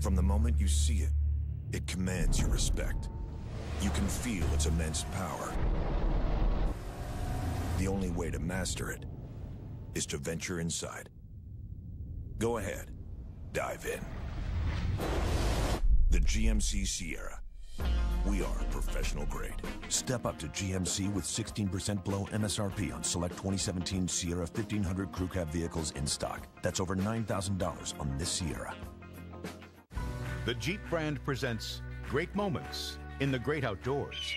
From the moment you see it, it commands your respect. You can feel its immense power. The only way to master it is to venture inside. Go ahead, dive in. The GMC Sierra. We are professional grade. Step up to GMC with 16% below MSRP on select 2017 Sierra 1500 Crew Cab vehicles in stock. That's over $9,000 on this Sierra. The Jeep brand presents Great Moments in the Great Outdoors.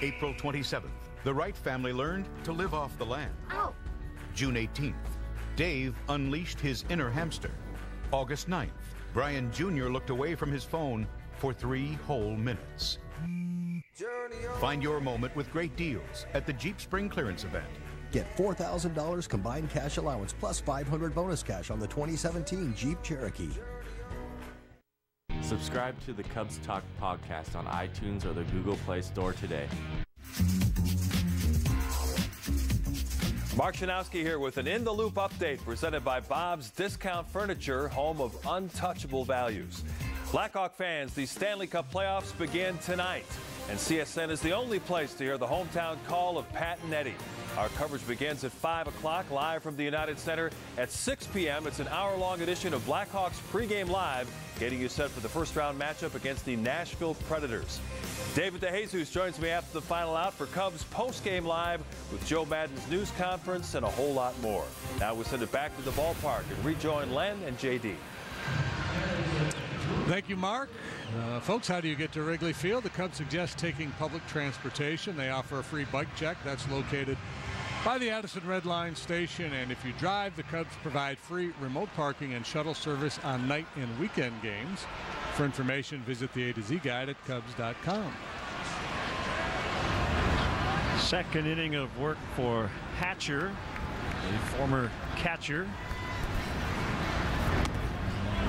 April 27th, the Wright family learned to live off the land. Ow. June 18th, Dave unleashed his inner hamster. August 9th, Brian Jr. looked away from his phone for 3 whole minutes. Find your moment with great deals at the Jeep Spring Clearance event. Get $4,000 combined cash allowance plus $500 bonus cash on the 2017 Jeep Cherokee. Subscribe to the Cubs Talk podcast on iTunes or the Google Play Store today. Mark Shanowski here with an In the Loop update presented by Bob's Discount Furniture, home of untouchable values. Blackhawk fans, the Stanley Cup playoffs begin tonight, and CSN is the only place to hear the hometown call of Pat and Eddie. Our coverage begins at 5 o'clock, live from the United Center. At 6 p.m., it's an hour-long edition of Blackhawks pregame live, getting you set for the first-round matchup against the Nashville Predators. David DeJesus joins me after the final out for Cubs postgame live with Joe Madden's news conference and a whole lot more. Now we send it back to the ballpark and rejoin Len and JD. Thank you, Mark. Folks, how do you get to Wrigley Field? The Cubs suggest taking public transportation. They offer a free bike check that's located by the Addison Red Line station. And if you drive, the Cubs provide free remote parking and shuttle service on night and weekend games. For information, visit the A to Z guide at Cubs.com. Second inning of work for Hatcher, a former catcher.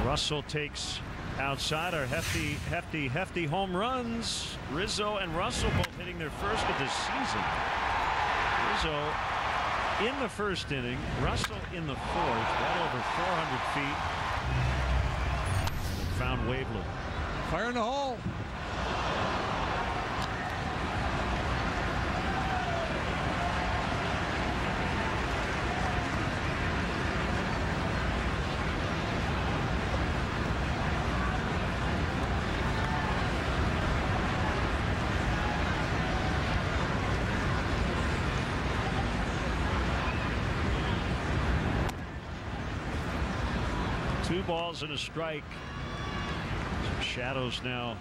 Russell takes outside. Our hefty home runs. Rizzo and Russell both hitting their first of the season. Rizzo in the first inning, Russell in the fourth, well over 400 feet. Found Waveland. Fire in the hole. Two balls and a strike. Some shadows now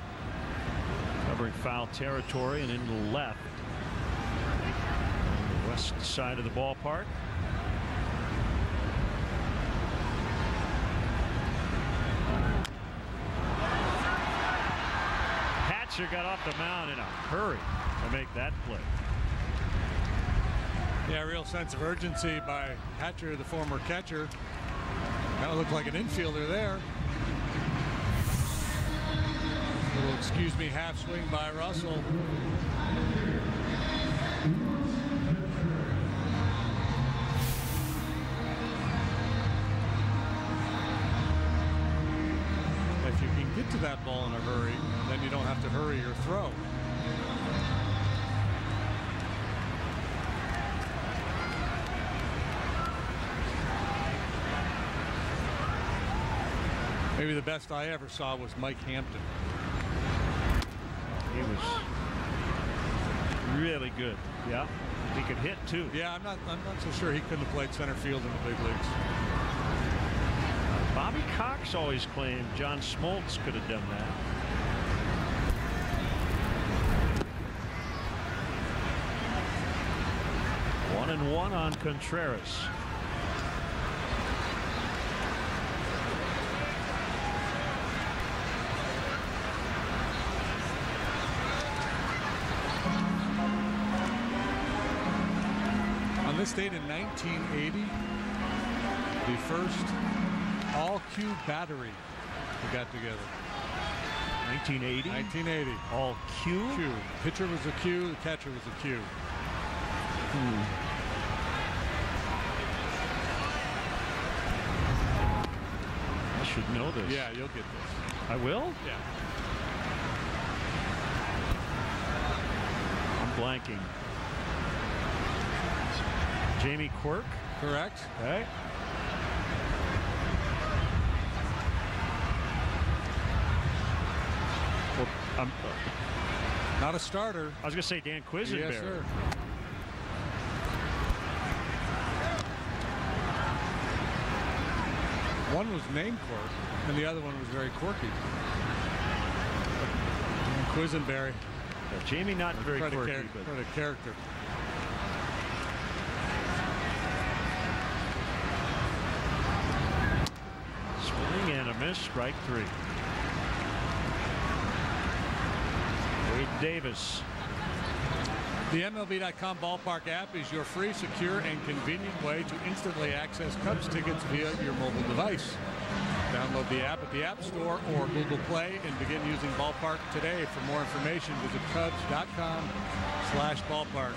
covering foul territory and into the left on the west side of the ballpark. Hatcher got off the mound in a hurry to make that play. Yeah, real sense of urgency by Hatcher, the former catcher. That looked like an infielder there. Little excuse me half swing by Russell. If you can get to that ball in a hurry, then you don't have to hurry your throw. Maybe the best I ever saw was Mike Hampton. He was really good. Yeah, he could hit too. Yeah, I'm not so sure he couldn't have played center field in the big leagues. Bobby Cox always claimed John Smoltz could have done that. One and one on Contreras. On this date in 1980, the first all-Q battery we got together. 1980? 1980. All Q? Q. Pitcher was a Q, the catcher was a Q. I should know this. Yeah, you'll get this. I will? Yeah. I'm blanking. Jamie Quirk? Correct. Okay. Well, Not a starter. I was going to say Dan Quisenberry. Yes, sir. One was named Quirk, and the other one was very quirky. And Quisenberry. Yeah, Jamie not very quirky, but a character. Swing and a miss, strike 3. Wade Davis. The MLB.com Ballpark app is your free, secure, and convenient way to instantly access Cubs tickets via your mobile device. Download the app at the App Store or Google Play and begin using Ballpark today. For more information, visit Cubs.com/ballpark.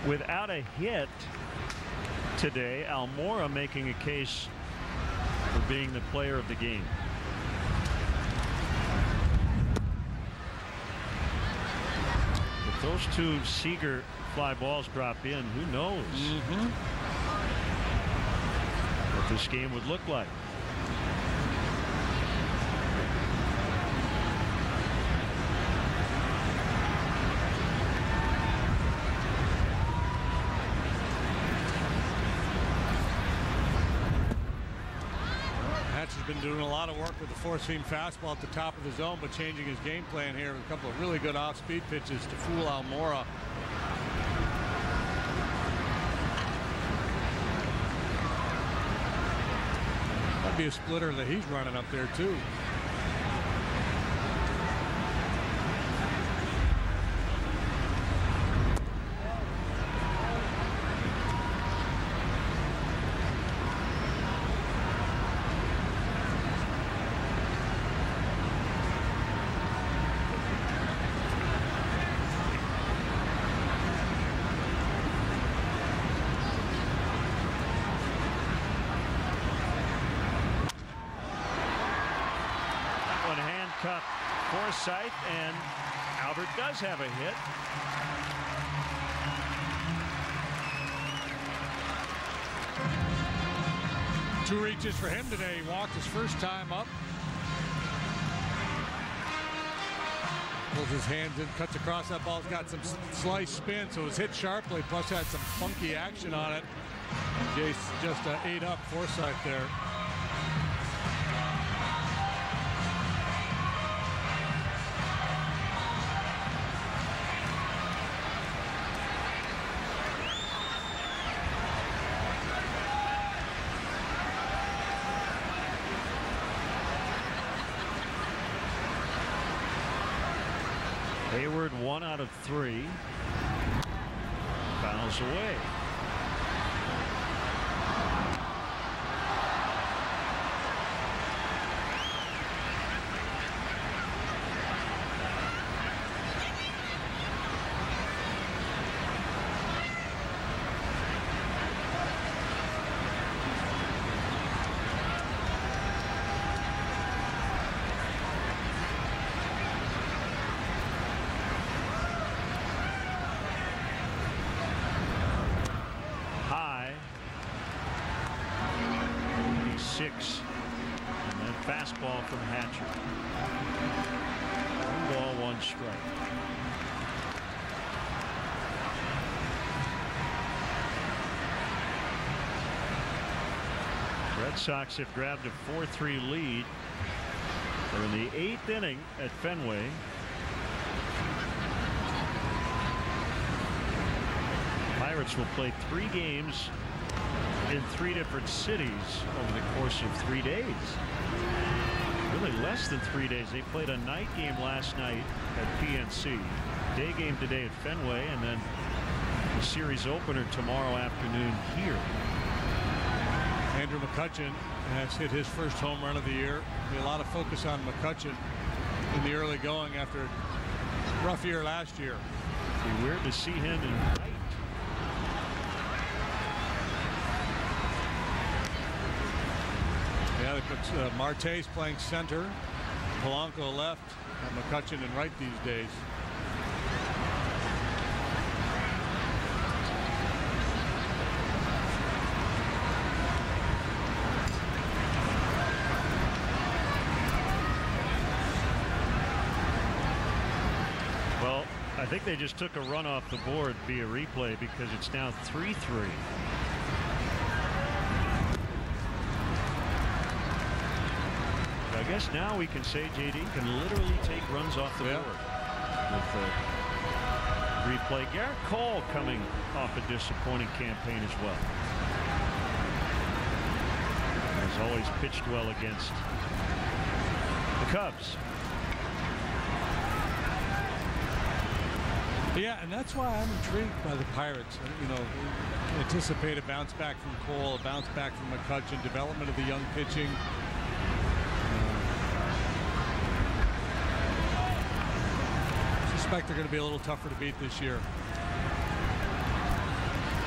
Without a hit today, Almora making a case for being the player of the game. If those two Seager fly balls drop in, who knows what this game would look like. Has been doing a lot of work with the four-seam fastball at the top of the zone, but changing his game plan here with a couple of really good off-speed pitches to fool Almora. That'd be a splitter that he's running up there too. Forsythe, and Albert does have a hit. Two reaches for him today. He walked his first time up. Pulls his hands in, cuts across. That ball's got some slice spin, so it was hit sharply, plus had some funky action on it. Jace just ate up Forsythe there. Hayward 1 out of 3. Fouls away. And then fastball from Hatcher. 1 ball, 1 strike. Red Sox have grabbed a 4-3 lead. They're in the 8th inning at Fenway. Pirates will play 3 games in 3 different cities over the course of 3 days. Really less than 3 days. They played a night game last night at PNC, day game today at Fenway, and then the series opener tomorrow afternoon here. Andrew McCutchen has hit his first home run of the year. Be a lot of focus on McCutchen in the early going after a rough year last year. It'd be weird to see him in right. Yeah, they put Marte's playing center, Polanco left, and McCutchen in right these days. I think they just took a run off the board via replay because it's now 3-3. I guess now we can say JD can literally take runs off the board with the replay. Garrett Cole coming off a disappointing campaign as well. Has always pitched well against the Cubs. Yeah, and that's why I'm intrigued by the Pirates. You know, anticipate a bounce back from Cole, a bounce back from McCutchen, development of the young pitching. They're going to be a little tougher to beat this year.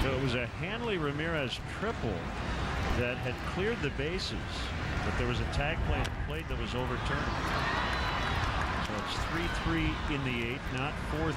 So it was a Hanley Ramirez triple that had cleared the bases, but there was a tag play played that was overturned. So it's 3-3 in the 8th, not 4-3.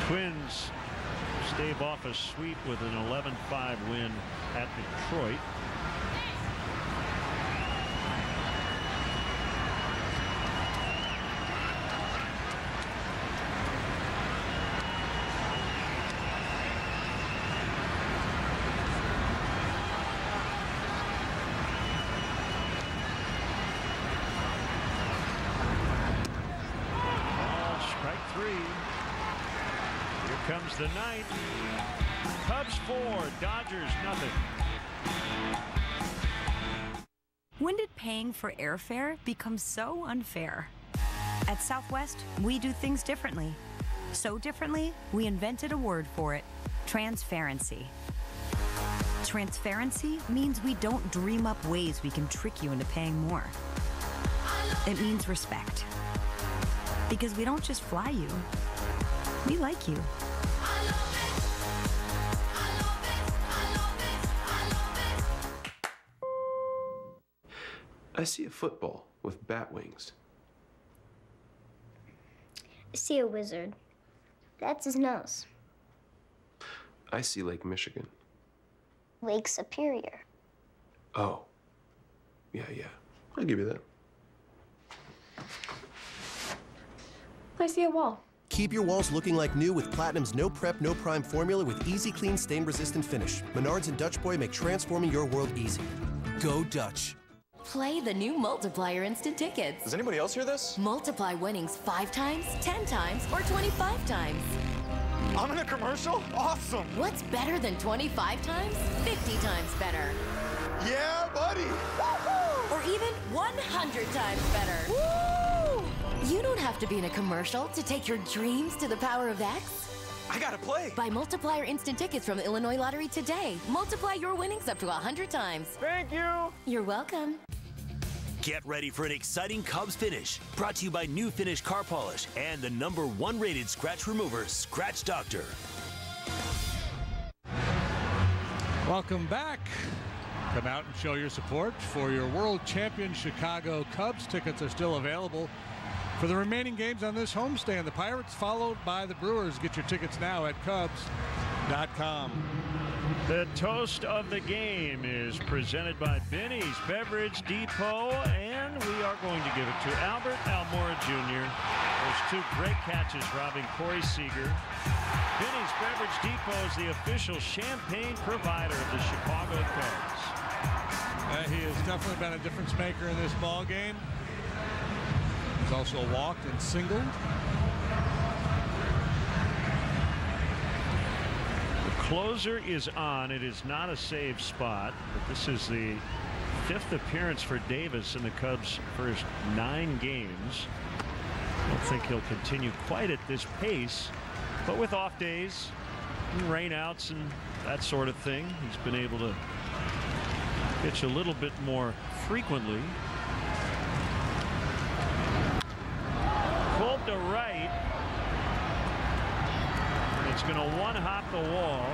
Twins stave off a sweep with an 11-5 win at Detroit. Strike 3. Comes the ninth. Cubs 4, Dodgers nothing. When did paying for airfare become so unfair? At Southwest, we do things differently. So differently, we invented a word for it: transparency. Transparency means we don't dream up ways we can trick you into paying more. It means respect. Because we don't just fly you, we like you. I see a football with bat wings. I see a wizard. That's his nose. I see Lake Michigan. Lake Superior. Oh. Yeah. I'll give you that. I see a wall. Keep your walls looking like new with Platinum's no prep, no prime formula with easy clean, stain resistant finish. Menards and Dutch Boy make transforming your world easy. Go Dutch. Play the new Multiplier Instant Tickets. Does anybody else hear this? Multiply winnings 5 times, 10 times, or 25 times. I'm in a commercial? Awesome! What's better than 25 times? 50 times better. Yeah, buddy! Woo-hoo! Or even 100 times better. Woo! You don't have to be in a commercial to take your dreams to the power of X. I gotta play. Buy Multiplier Instant Tickets from the Illinois Lottery today. Multiply your winnings up to 100 times. Thank you! You're welcome. Get ready for an exciting Cubs finish. Brought to you by New Finish Car Polish and the #1 rated scratch remover, Scratch Doctor. Welcome back. Come out and show your support for your world champion Chicago Cubs. Tickets are still available for the remaining games on this homestand. The Pirates followed by the Brewers. Get your tickets now at Cubs.com. The toast of the game is presented by Binny's Beverage Depot, and we are going to give it to Albert Almora Jr. Those 2 great catches robbing Corey Seager. Binny's Beverage Depot is the official champagne provider of the Chicago Cubs. He has definitely been a difference maker in this ball game. He's also walked and singled. Closer is on. It is not a save spot, but this is the 5th appearance for Davis in the Cubs' first 9 games. I don't think he'll continue quite at this pace, but with off days and rainouts and that sort of thing, he's been able to pitch a little bit more frequently. Pulled to right. going to one-hop the wall.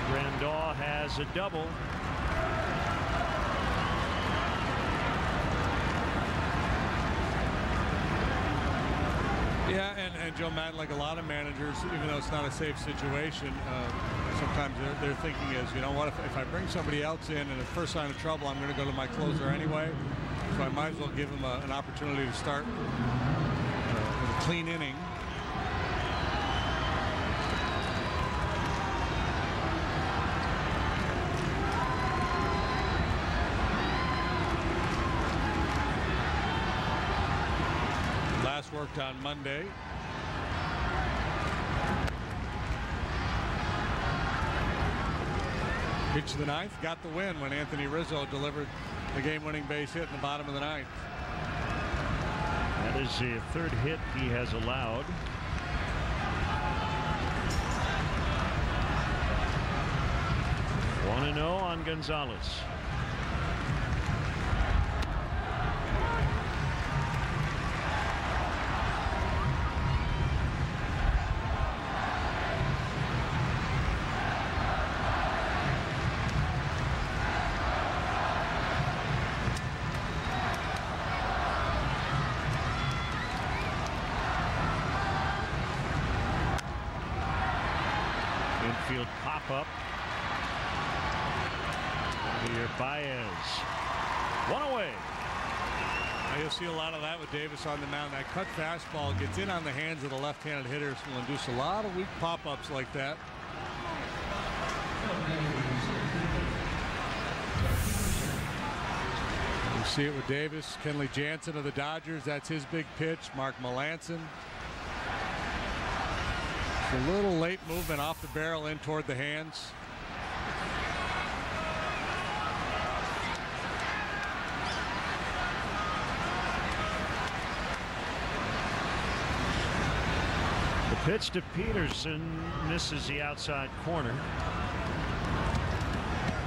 Grandal has a double. Yeah, and Joe Madden, like a lot of managers, even though it's not a safe situation, sometimes their thinking is, you know what, if I bring somebody else in and the first sign of trouble, I'm going to go to my closer anyway. So I might as well give him an opportunity to start with a clean inning. Last worked on Monday. Pitch to the ninth, got the win when Anthony Rizzo delivered the game-winning base hit in the bottom of the ninth. That is the third hit he has allowed. One and 0 on Gonzalez. Infield pop-up. Here, Baez. One away. Now you'll see a lot of that with Davis on the mound. That cut fastball gets in on the hands of the left-handed hitters. Will induce a lot of weak pop-ups like that. You see it with Davis. Kenley Jansen of the Dodgers. That's his big pitch. Mark Melancon. A little late movement off the barrel in toward the hands. The pitch to Peterson misses the outside corner.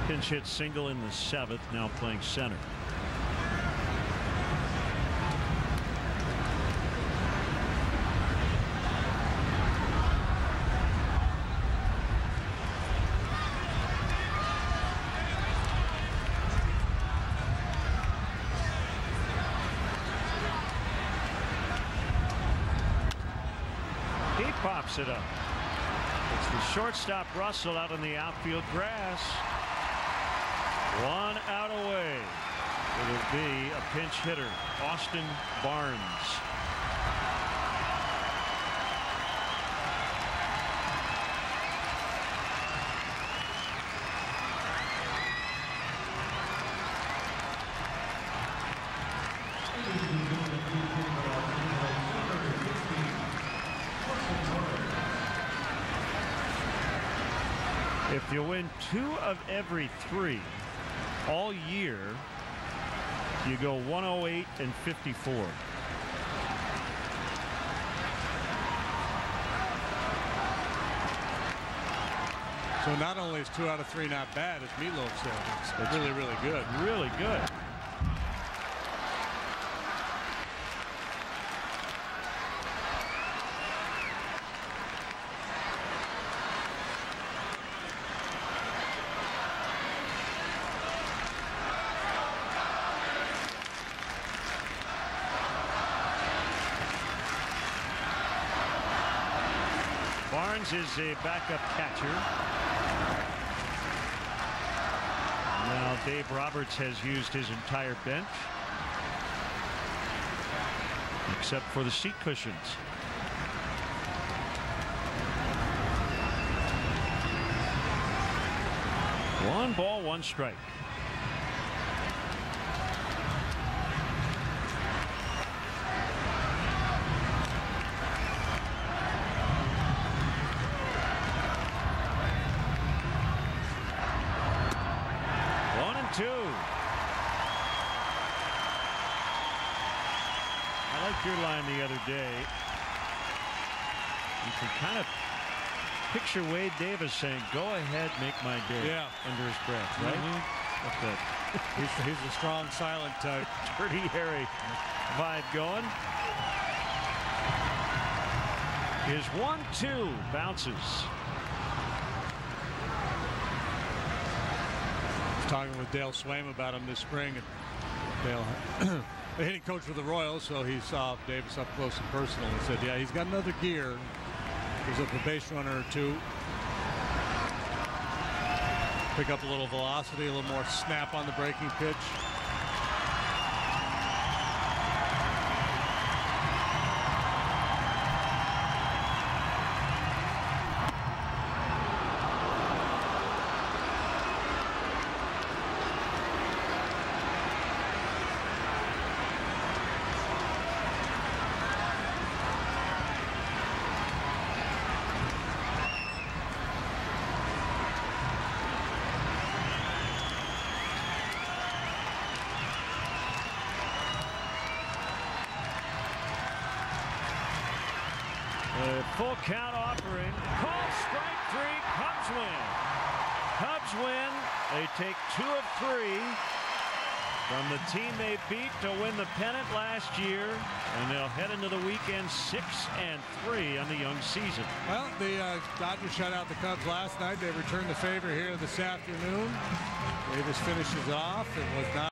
Pinch hit single in the seventh, now playing center. Pops it up. It's the shortstop Russell out on the outfield grass. One out away. It'll be a pinch hitter, Austin Barnes. If you win 2 of every 3 all year, you go 108 and 54. So not only is 2 out of 3 not bad, as Meatloaf said, it's really, really good. Really good. Barnes is a backup catcher. Now Dave Roberts has used his entire bench, except for the seat cushions. One ball, one strike. I liked your line the other day. You can kind of picture Wade Davis saying, "Go ahead, make my day." Yeah. Under his breath, right? What's that? He's a strong, silent type. Dirty Harry vibe going. is 1-2. Bounces. I was talking with Dale Swaim about him this spring. And Dale, the hitting coach for the Royals, so he saw Davis up close and personal and said, yeah, he's got another gear. Gives up a base runner or two. Pick up a little velocity, a little more snap on the breaking pitch. Full count offering. Call strike 3. Cubs win. Cubs win. They take 2 of 3 from the team they beat to win the pennant last year, and they'll head into the weekend 6-3 on the young season. Well, the Dodgers shut out the Cubs last night. They returned the favor here this afternoon. Davis finishes off. It was not